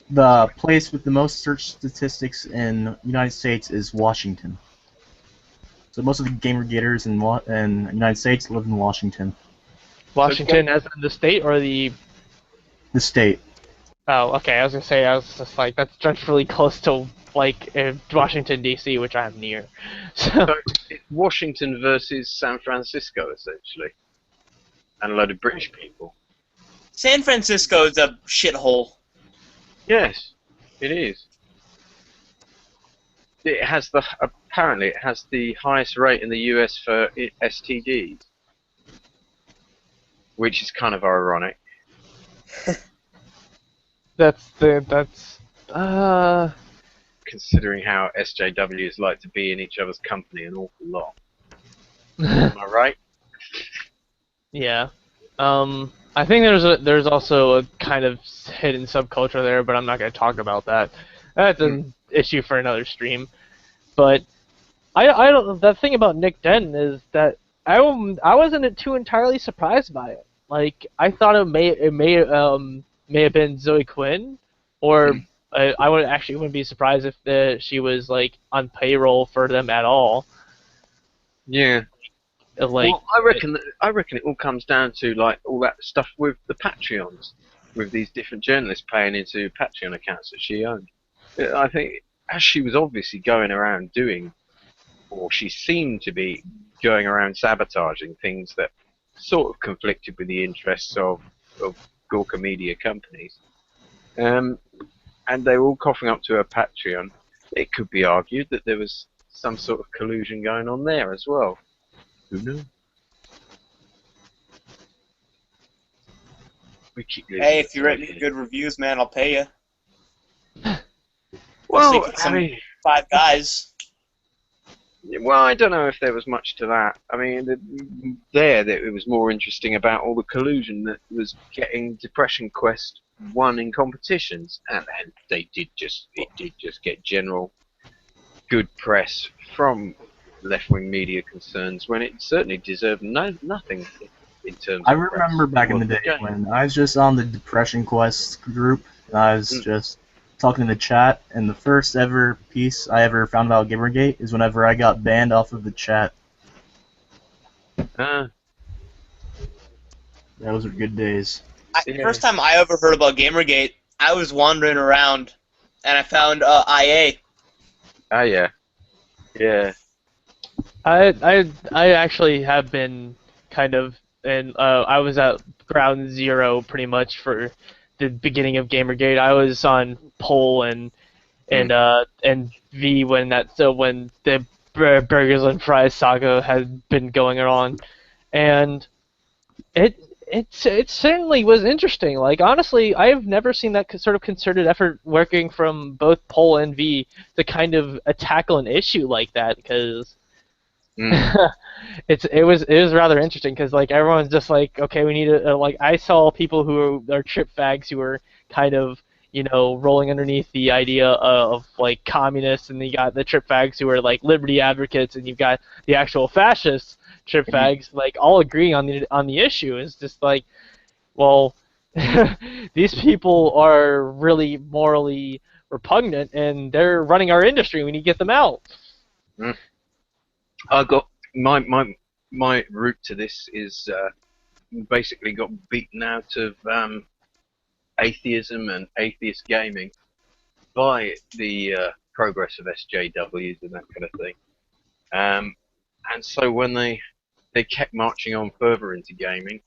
The place with the most search statistics in the United States is Washington. So most of the Gamergaters in United States live in Washington. Washington, as in the state or the state. Oh, okay. I was gonna say, I was just like, that's really close to like Washington D.C., which I'm near. So it's Washington versus San Francisco, essentially, and a load of British people. San Francisco is a shithole. Yes, it is. It has the apparently it has the highest rate in the US for STDs, which is kind of ironic. That's Considering how SJWs like to be in each other's company an awful lot. Am I right? yeah. I think there's also a kind of hidden subculture there, but I'm not going to talk about that. That's an issue for another stream. But I don't. The thing about Nick Denton is that I wasn't too entirely surprised by it. Like I thought it may have been Zoe Quinn, or I wouldn't be surprised if she was like on payroll for them at all. Yeah. Like, well, I reckon it all comes down to like all that stuff with the Patreons, with these different journalists paying into Patreon accounts that she owned. I think as she was obviously going around doing, or she seemed to be going around sabotaging things that sort of conflicted with the interests of Gorka media companies, and they were all coughing up to her Patreon. It could be argued that there was some sort of collusion going on there as well. Who knows? We keep Hey, if you write me good reviews, man, I'll pay you. Well, I mean, 5 guys. well, I don't know if there was much to that. I mean, it was more interesting about all the collusion that was getting Depression Quest won in competitions, and it did just get general good press from left-wing media concerns when it certainly deserved nothing in terms I of press. remember back in the day when I was just on the Depression Quest group, and I was just talking in the chat, and the first ever piece I ever found about Gamergate is whenever I got banned off of the chat. Those were good days. The first time I ever heard about Gamergate, I was wandering around, and I found IA. Oh yeah, yeah. I actually have been kind of, and I was at ground zero pretty much for the beginning of Gamergate. I was on Pole and V when the Burgers and Fries saga had been going on, and it certainly was interesting. Like honestly, I have never seen that sort of concerted effort working from both Pole and V to kind of tackle an issue like that, because it was rather interesting, because like everyone's just like, okay, we need to like, I saw people who are trip fags who were kind of, rolling underneath the idea of like communists, and you got the trip fags who are like liberty advocates, and you've got the actual fascists trip fags, like all agreeing on the issue. It's just like, well, these people are really morally repugnant, and they're running our industry. We need to get them out. I got my route to this is basically got beaten out of atheism and atheist gaming by the progress of SJWs and that kind of thing. And so when they kept marching on further into gaming,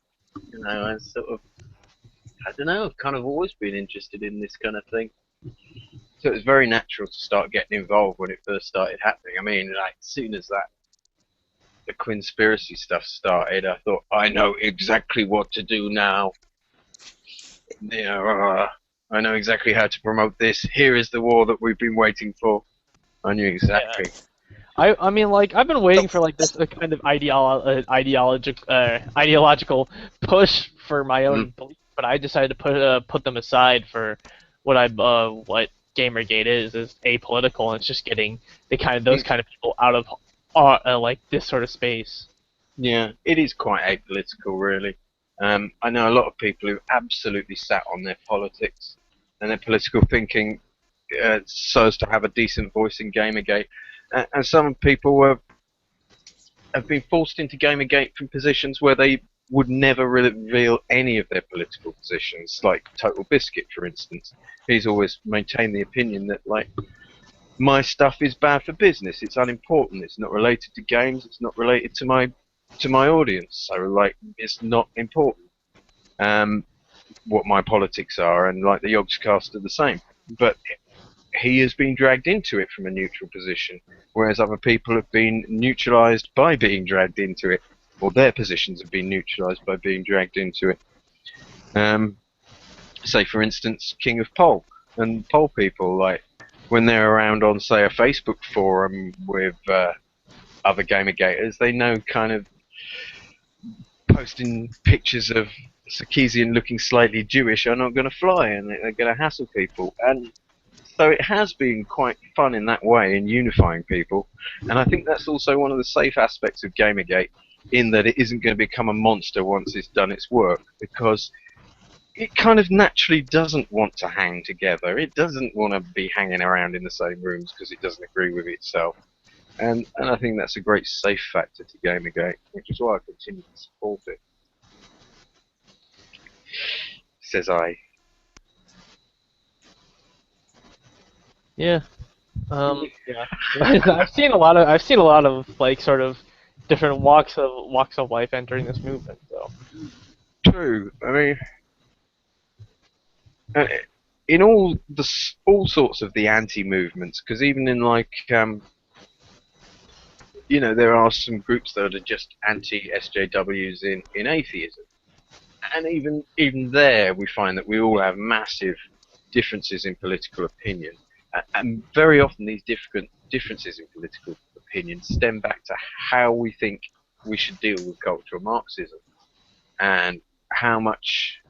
I sort of, I don't know, I've kind of always been interested in this kind of thing. So it was very natural to start getting involved when it first started happening. I mean, like, as soon as the conspiracy stuff started, I thought, I know exactly what to do now. I know exactly how to promote this. Here is the war that we've been waiting for. I knew exactly. Yeah. I mean, like, I've been waiting for like this kind of ideological push for my own belief, but I decided to put them aside for what Gamergate is apolitical, and it's just getting those kind of people out of like this sort of space. Yeah, it is quite apolitical, really. I know a lot of people who absolutely sat on their politics and their political thinking so as to have a decent voice in Gamergate. And some people have been forced into Gamergate from positions where they would never reveal any of their political positions, like Total Biscuit, for instance. He's always maintained the opinion that, like, my stuff is bad for business, it's unimportant, it's not related to games, it's not related to my audience, so, like, it's not important. what my politics are, and like the Yogscast are the same. But he has been dragged into it from a neutral position, whereas other people have been neutralised by being dragged into it, or their positions have been neutralised by being dragged into it. Say, for instance, King of Pol and Pol people, like when they're around on, say, a Facebook forum with other gamergaters, they know kind of posting pictures of Sarkeesian looking slightly Jewish are not going to fly, and they're going to hassle people. And so it has been quite fun in that way, in unifying people. And I think that's also one of the safe aspects of Gamergate, in that it isn't going to become a monster once it's done its work, because it kind of naturally doesn't want to hang together. It doesn't want to be hanging around in the same rooms because it doesn't agree with itself. And I think that's a great safe factor to Gamergate, which is why I continue to support it. Says I. Yeah. Yeah. I've seen a lot of like sort of different walks of life entering this movement. So. True. I mean, in all sorts of the anti-movements, because even in like there are some groups that are just anti-SJWs in atheism, and even there we find that we all have massive differences in political opinion, and very often these differences in political opinion stem back to how we think we should deal with cultural Marxism, and how much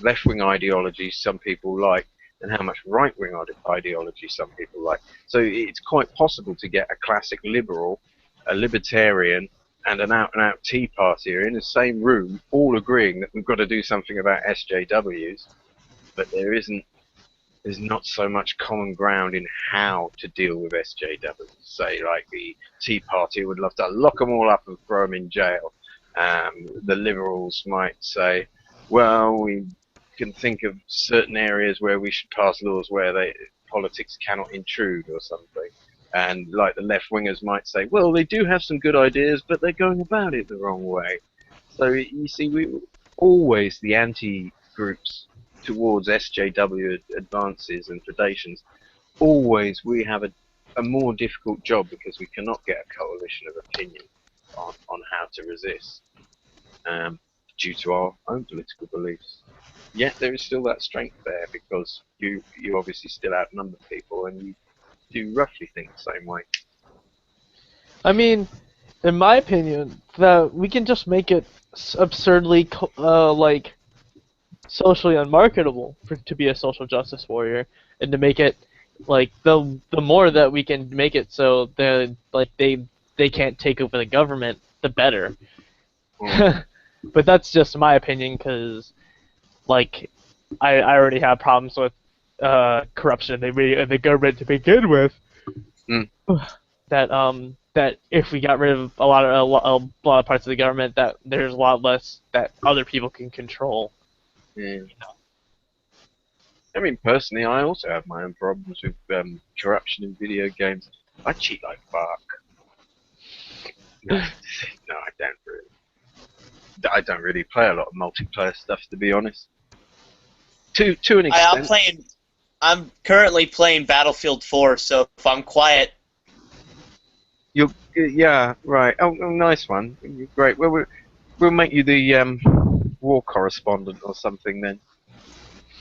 left-wing ideology some people like, and how much right-wing ideology some people like. So it's quite possible to get a classic liberal, a libertarian, and an out-and-out Tea Partier in the same room, all agreeing that we've got to do something about SJWs, but there's not so much common ground in how to deal with SJWs. Say, like the Tea Party would love to lock them all up and throw them in jail. The Liberals might say, well, we can think of certain areas where we should pass laws where politics cannot intrude or something. And like the left-wingers might say, well, they do have some good ideas, but they're going about it the wrong way. So you see, always the anti-groups towards SJW advances and predations, always we have a more difficult job because we cannot get a coalition of opinion on how to resist, due to our own political beliefs. Yet there is still that strength there because you obviously still outnumber people and you do roughly think the same way. I mean, in my opinion, that we can just make it absurdly like socially unmarketable to be a social justice warrior, and to make it like the more that we can make it so they can't take over the government, the better. But that's just my opinion, because like I already have problems with corruption in the government to begin with. Mm. That if we got rid of a lot of parts of the government, that there's a lot less that other people can control. Yeah. I mean, personally, I also have my own problems with corruption in video games. I cheat like fuck. No, I don't really. I don't really play a lot of multiplayer stuff, to be honest. To an extent. I'm currently playing Battlefield 4, so if I'm quiet. Yeah, right. Oh, nice one. Great. Well, we'll make you the war correspondent or something then.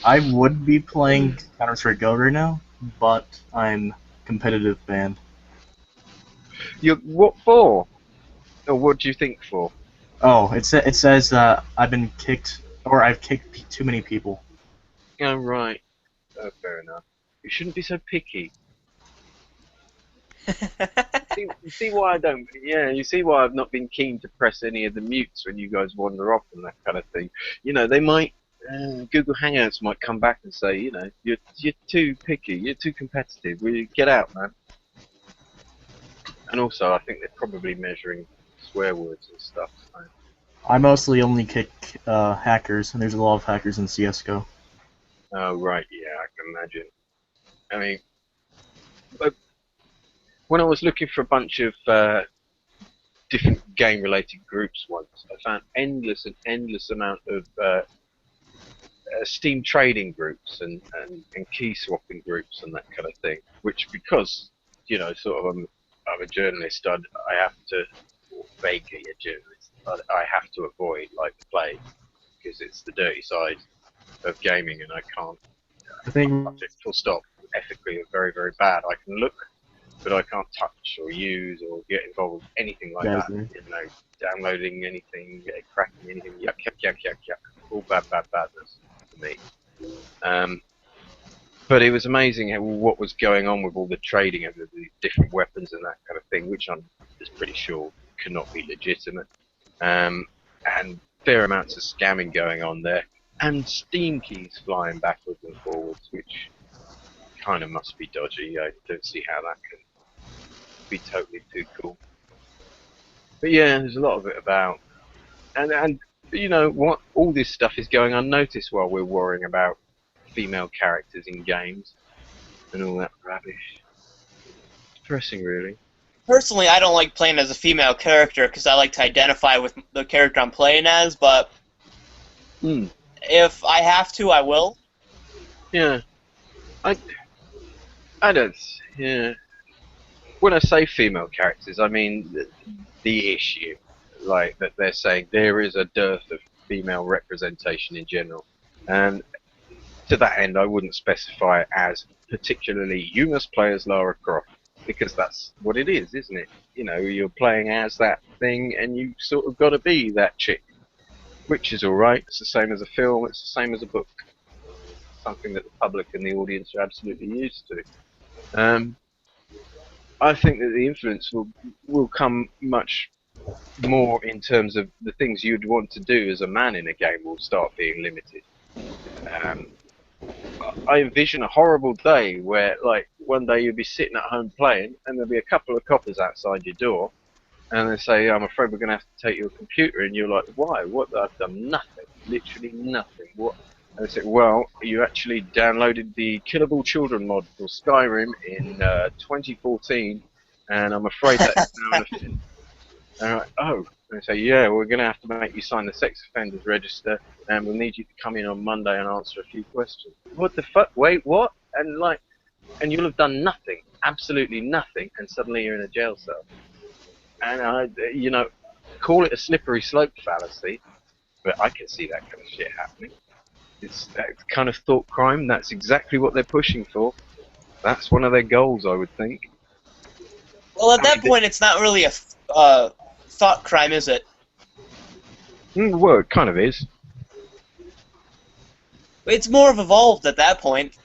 I would be playing Counter-Strike Go right now, but I'm competitive banned. What for? Or what do you think for? Oh, it says I've been kicked, or I've kicked too many people. Oh, right. Oh, fair enough. You shouldn't be so picky. You see why I don't. Yeah, you see why I've not been keen to press any of the mutes when you guys wander off and that kind of thing. They might. Google Hangouts might come back and say, you're too picky, you're too competitive. Will you get out, man? And also, I think they're probably measuring swear words and stuff. So. I mostly only kick hackers, and there's a lot of hackers in CS:GO. Oh right, yeah, I can imagine. I mean, when I was looking for a bunch of different game-related groups once, I found endless amount of Steam trading groups and key swapping groups and that kind of thing. Which, because sort of I'm a journalist, I have to, or vaguely a journalist, I have to avoid like the plague, because it's the dirty side of gaming, and I can't. I think Full stop. Ethically, very, very bad. I can look, but I can't touch or use or get involved with anything like that. Exactly. Downloading anything, cracking anything, yuck, yuck, yuck, yuck, yuck. All badness for me. But it was amazing what was going on with all the trading of the different weapons and that kind of thing, which I'm just pretty sure cannot be legitimate. And fair amounts of scamming going on there, and Steam keys flying backwards and forwards, which kind of must be dodgy. I don't see how that can be totally too cool. But yeah, there's a lot of it about, and what, all this stuff is going unnoticed while we're worrying about female characters in games and all that rubbish. Depressing, really. Personally, I don't like playing as a female character because I like to identify with the character I'm playing as, but if I have to, I will. Yeah. I don't. Yeah. When I say female characters, I mean the issue, like that they're saying there is a dearth of female representation in general, and to that end, I wouldn't specify it as particularly you must play as Lara Croft, because that's what it is, isn't it? You're playing as that thing, and you sort of got to be that chick, which is all right. It's the same as a film. It's the same as a book. Something that the public and the audience are absolutely used to. I think that the influence will come much more in terms of the things you'd want to do as a man in a game will start being limited. I envision a horrible day where, like, one day you'll be sitting at home playing, and there'll be a couple of coppers outside your door, and they say, "I'm afraid we're going to have to take your computer," and you're like, "Why? What? I've done nothing. Literally nothing. What?" And they say, "Well, you actually downloaded the Killable Children mod for Skyrim in 2014, and I'm afraid that's now an offence." And I'm like, "Oh." And they say, "Yeah, we're going to have to make you sign the sex offenders register, and we'll need you to come in on Monday and answer a few questions." What the fuck? Wait, what? And you'll have done nothing, absolutely nothing, and suddenly you're in a jail cell. And call it a slippery slope fallacy, but I can see that kind of shit happening. It's that kind of thought crime. That's exactly what they're pushing for. That's one of their goals, I would think. Well, at that point, it's not really a thought crime, is it? Well, it kind of is. It's more of evolved at that point.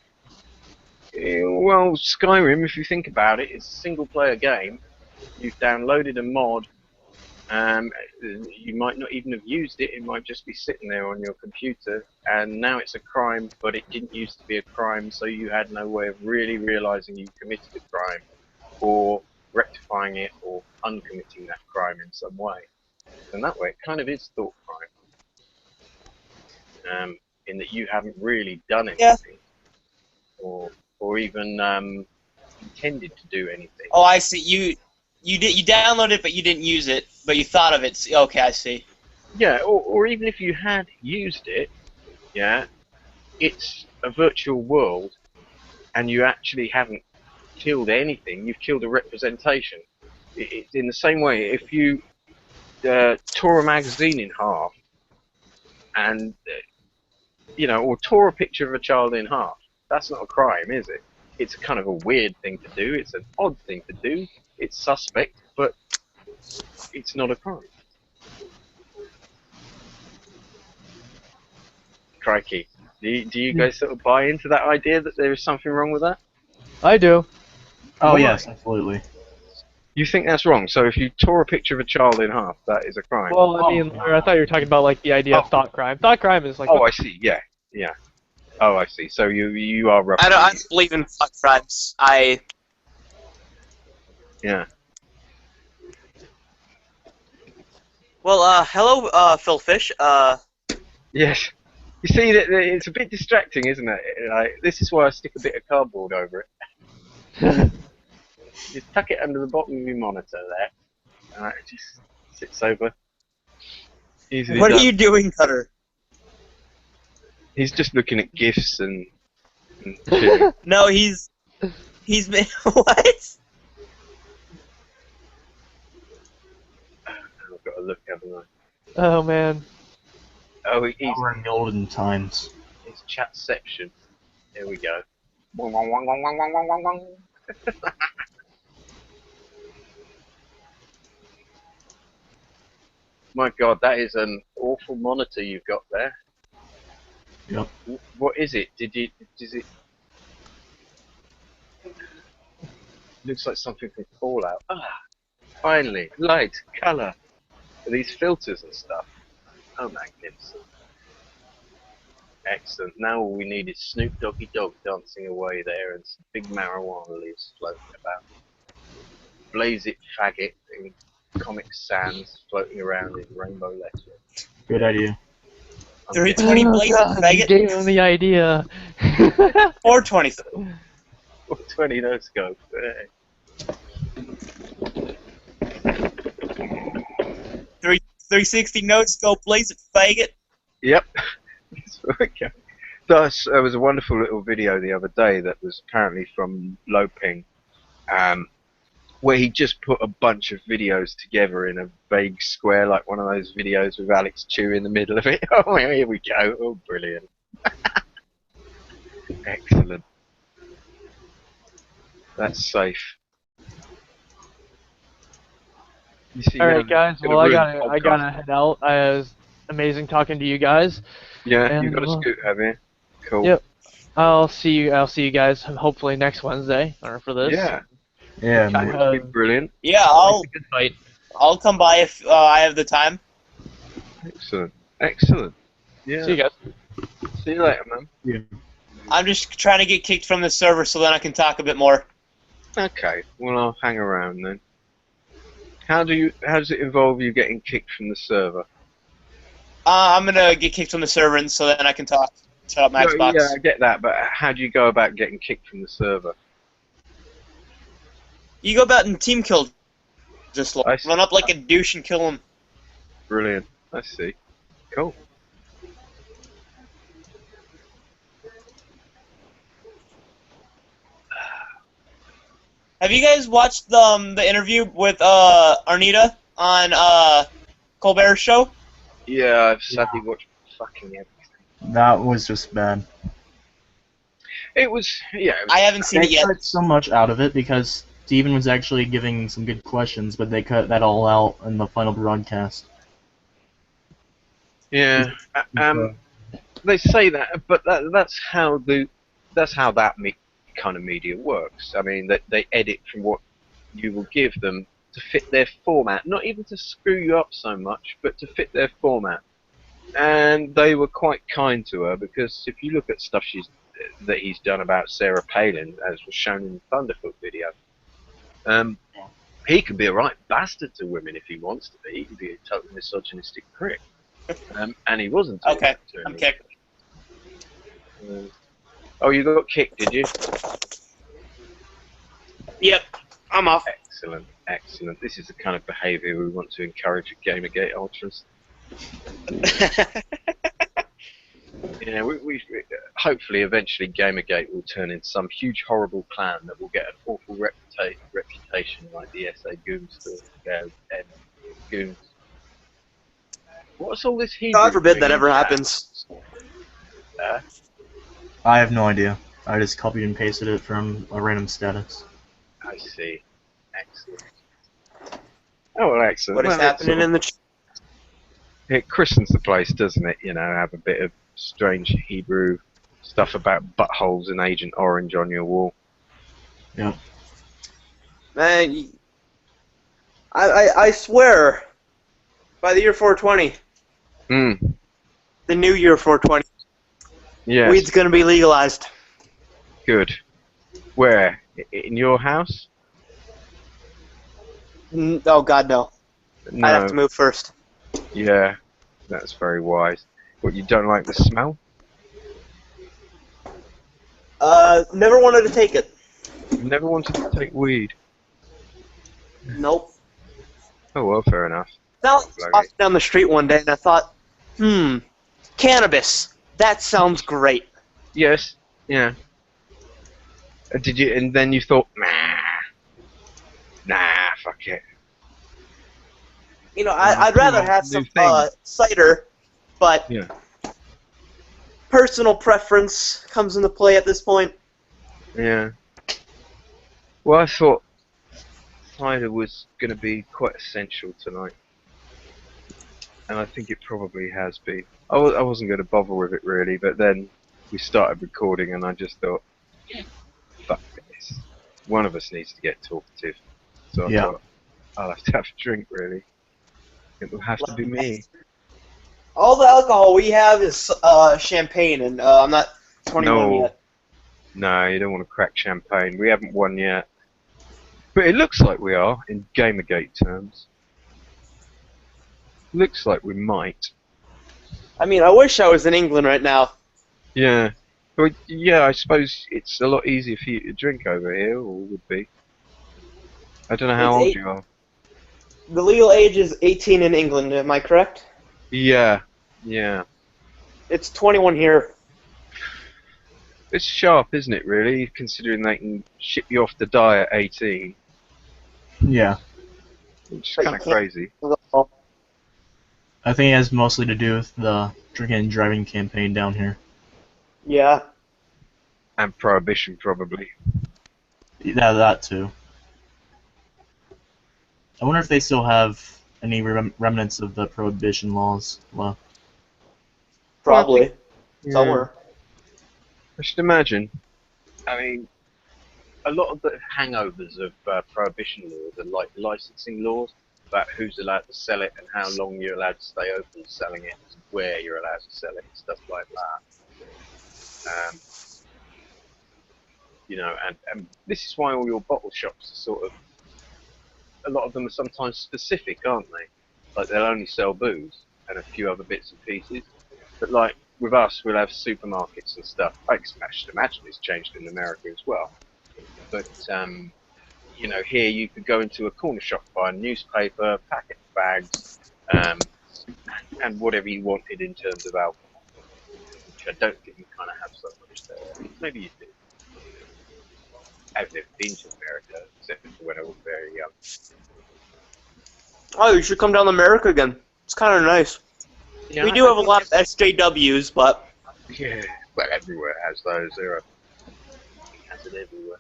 Well, Skyrim, if you think about it, it's a single-player game. You've downloaded a mod. You might not even have used it. It might just be sitting there on your computer, and now it's a crime, but it didn't used to be a crime, so you had no way of really realizing you committed a crime, or rectifying it, or uncommitting that crime in some way. And that way, it kind of is thought crime, in that you haven't really done anything, or even intended to do anything. Oh, I see. You downloaded it, but you didn't use it, but you thought of it. Okay, I see. Yeah, or even if you had used it, yeah, it's a virtual world, and you actually haven't killed anything. You've killed a representation. It's in the same way, if you tore a magazine in half, and or tore a picture of a child in half, that's not a crime, is it? It's kind of a weird thing to do. It's an odd thing to do. It's suspect, but it's not a crime. Crikey. Do you guys sort of buy into that idea that there is something wrong with that? I do. Oh Why? yes, absolutely. You think that's wrong? So if you tore a picture of a child in half, that is a crime? Well, I mean, I thought you were talking about like the idea of thought crime. Thought crime is like. Oh, I see. Yeah. Oh, I see. So you are roughly... I don't believe in thought crimes. Yeah. Well, hello, Phil Fish. Yes. You see, it's a bit distracting, isn't it? This is why I stick a bit of cardboard over it. Just tuck it under the bottom of your monitor there. It just sits over. Easily What done. are you doing, Cutter? He's just looking at gifs and chilling. No, he's been what? I've got to look, haven't I? Oh man. Oh, he's We're in the olden times. his chat section. There we go. My God, that is an awful monitor you've got there. Yep. What is it? Does it? Looks like something from Fallout. Ah, finally, light, color, these filters and stuff. Oh, magnificent. Excellent. Now all we need is Snoop Doggy Dogg dancing away there and some big marijuana leaves floating about. Blaze it, faggot, and Comic Sans floating around in rainbow letters. Good idea. 320 Oh, blaze it, God, you faggot. gave him the idea. 420. 20 those go. 360 no scope, blaze it, faggot. Yep. Okay. Thus, there was a wonderful little video the other day that was apparently from Loping, where he just put a bunch of videos together in a vague square, like one of those videos with Alex Chew in the middle of it. Oh, here we go. Oh, brilliant. Excellent. That's safe. You see, All right, guys. gonna Well, I ruin the gotta podcast. head out. It was amazing talking to you guys. Yeah, you and, got a scoot, have you? Cool. Yep. I'll see you guys hopefully next Wednesday or for this. Yeah, Yeah, I man. that'd be brilliant. Yeah, It's a good fight. I'll come by if I have the time. Excellent. Excellent. Yeah. See you guys. See you later, man. Yeah. I'm just trying to get kicked from the server so then I can talk a bit more. Okay. Well, I'll hang around then. How does it involve you getting kicked from the server? I'm gonna get kicked from the server and so then I can talk. Set up my Xbox. Yeah, I get that, but how do you go about getting kicked from the server? You go about and team kill. Just I see. run up like a douche and kill him. Brilliant. I see. Cool. Have you guys watched the interview with Arnita on Colbert's show? Yeah, I've sadly watched fucking everything. That was just bad. It was, yeah. I haven't seen They it yet. cut so much out of it because Steven was actually giving some good questions, but they cut that all out in the final broadcast. Yeah. They say that, but that's how that kind of media works. I mean, they edit from what you will give them to fit their format, not even to screw you up so much, but to fit their format. And they were quite kind to her, because if you look at stuff that he's done about Sarah Palin, as was shown in the Thunderfoot video, he can be a right bastard to women if he wants to be. He can be a totally misogynistic prick. And he wasn't. Okay, I'm kicked. Oh, you got kicked, did you? Yep, I'm off. Excellent, excellent. This is the kind of behaviour we want to encourage at Gamergate Ultras. Yeah, we hopefully eventually Gamergate will turn into some huge horrible plan that will get an awful reputation like the SA Goons Goons. What's all this Hebrew? God forbid that thing ever in chat? happens. I have no idea. I just copied and pasted it from a random status. I see. Excellent. Oh, well, excellent. What is Well, happening in the it christens the place, doesn't it? You know, have a bit of strange Hebrew stuff about buttholes and Agent Orange on your wall. Yep. Man, I swear, by the year 420, the new year 420, Yes. weed's gonna be legalized. Good. Where? In your house? Oh God, no. No. I have to move first. Yeah, that's very wise. What, you don't like the smell? Never wanted to take it. You never wanted to take weed? Nope. Oh well, fair enough. Now I was walking down the street one day and I thought, cannabis. That sounds great. Yes. Yeah. Did you? And then you thought, nah, fuck it. You know, Well, I'd rather cool, have new some thing. cider, but Yeah. personal preference comes into play at this point. Yeah. Well, I thought cider was going to be quite essential tonight, and I think it probably has been. I wasn't going to bother with it really, but then we started recording, and I just thought, fuck this. One of us needs to get talkative. So I Yeah. thought, I'll have to have a drink really. It will have to be me. All the alcohol we have is champagne, and I'm not 21 No. yet. No, you don't want to crack champagne. We haven't won yet. But it looks like we are, in gamergate terms. Looks like we might. I mean, I wish I was in England right now. Yeah. But yeah, I suppose it's a lot easier for you to drink over here, or would be. I don't know how It's old eight, you are. the legal age is 18 in England, am I correct? Yeah. Yeah. It's 21 here. It's sharp, isn't it, really, considering they can ship you off to die at 18. Yeah. Which is But kind you of can't crazy. go. I think it has mostly to do with the drinking and driving campaign down here. Yeah. And prohibition, probably. Yeah, that too. I wonder if they still have any remnants of the prohibition laws left. Probably. Yeah. Somewhere. I should imagine. I mean, a lot of the hangovers of prohibition laws are like licensing laws about who's allowed to sell it and how long you're allowed to stay open selling it, where you're allowed to sell it, stuff like that. You know, and this is why all your bottle shops are sort of, a lot of them are sometimes specific, aren't they? Like they'll only sell booze and a few other bits and pieces. But like with us, we'll have supermarkets and stuff. I should imagine it's changed in America as well. But you know, here you could go into a corner shop, buy a newspaper, packet of bags, and whatever you wanted in terms of alcohol, which I don't think you kind of have so much there. Maybe you do. I've never been to America, except for when I was very young. Oh, you should come down to America again. It's kind of nice. Yeah, We do have a lot of SJWs, but Yeah, well, everywhere has those. There are. Has it everywhere.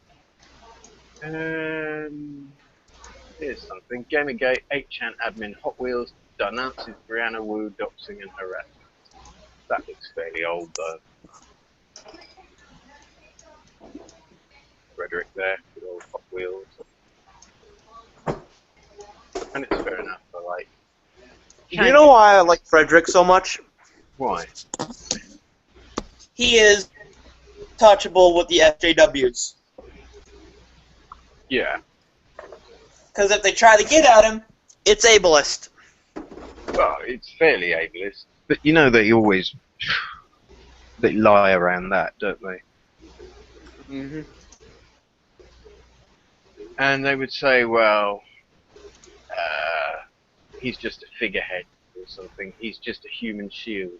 Here's something. Gamergate, 8chan admin, Hot Wheels, denounces Brianna Wu, doxing and harassment. That looks fairly old, though. Frederick there, good old Hot Wheels. And it's fair enough, I like. do you know why I like Frederick so much? Why? He is touchable with the SJWs. Yeah. Because if they try to get at him, it's ableist. Well, it's fairly ableist. But you know they always they lie around that, don't they? Mm-hmm. And they would say, well, he's just a figurehead or something. He's just a human shield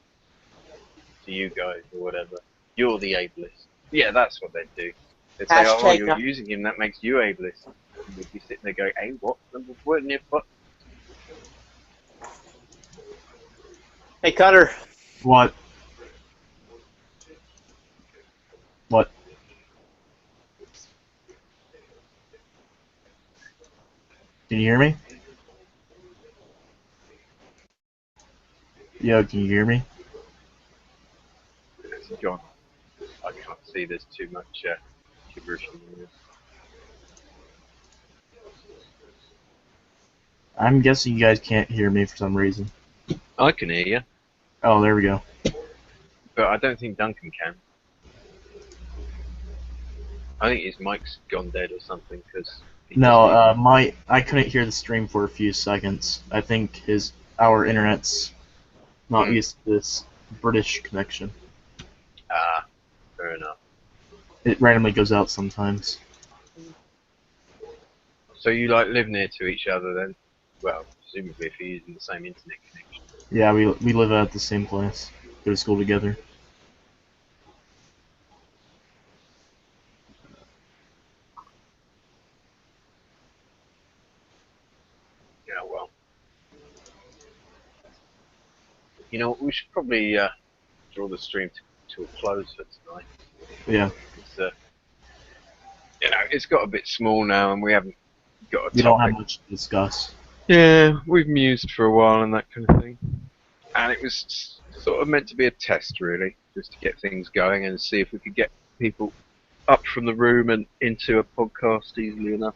to you guys or whatever. You're the ableist. Yeah, that's what they'd do. They'd say, oh, Hashtag you're not- using him, that makes you ableist. And we'd be sitting there going, hey, what? What in your butt? Hey, Cutter. What? What? Can you hear me? Yo, can you hear me? It's John. I can't see there's too much gibberish in there. I'm guessing you guys can't hear me for some reason. I can hear you, Oh, there we go. but I don't think Duncan can. I think his mic's gone dead or something, because... No, I couldn't hear the stream for a few seconds. I think our internet's not used to this British connection. Ah, fair enough. It randomly goes out sometimes. So you like live near to each other then? Well, presumably if you're using the same internet connection. Yeah, we live at the same place. Go to school together. You know, we should probably draw the stream to a close for tonight. Yeah. It's, you know, it's got a bit small now, and we haven't got a topic. We don't have much to discuss. Yeah, we've mused for a while and that kind of thing. And it was sort of meant to be a test, really, just to get things going and see if we could get people up from the room and into a podcast easily enough.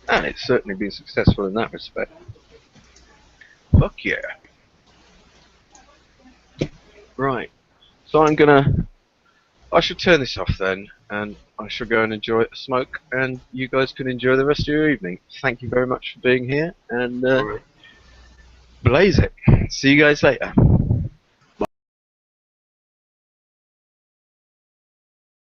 And it's certainly been successful in that respect. Fuck yeah. Right. So I should turn this off then, and I shall go and enjoy a smoke, and you guys can enjoy the rest of your evening. Thank you very much for being here, and blaze it. See you guys later.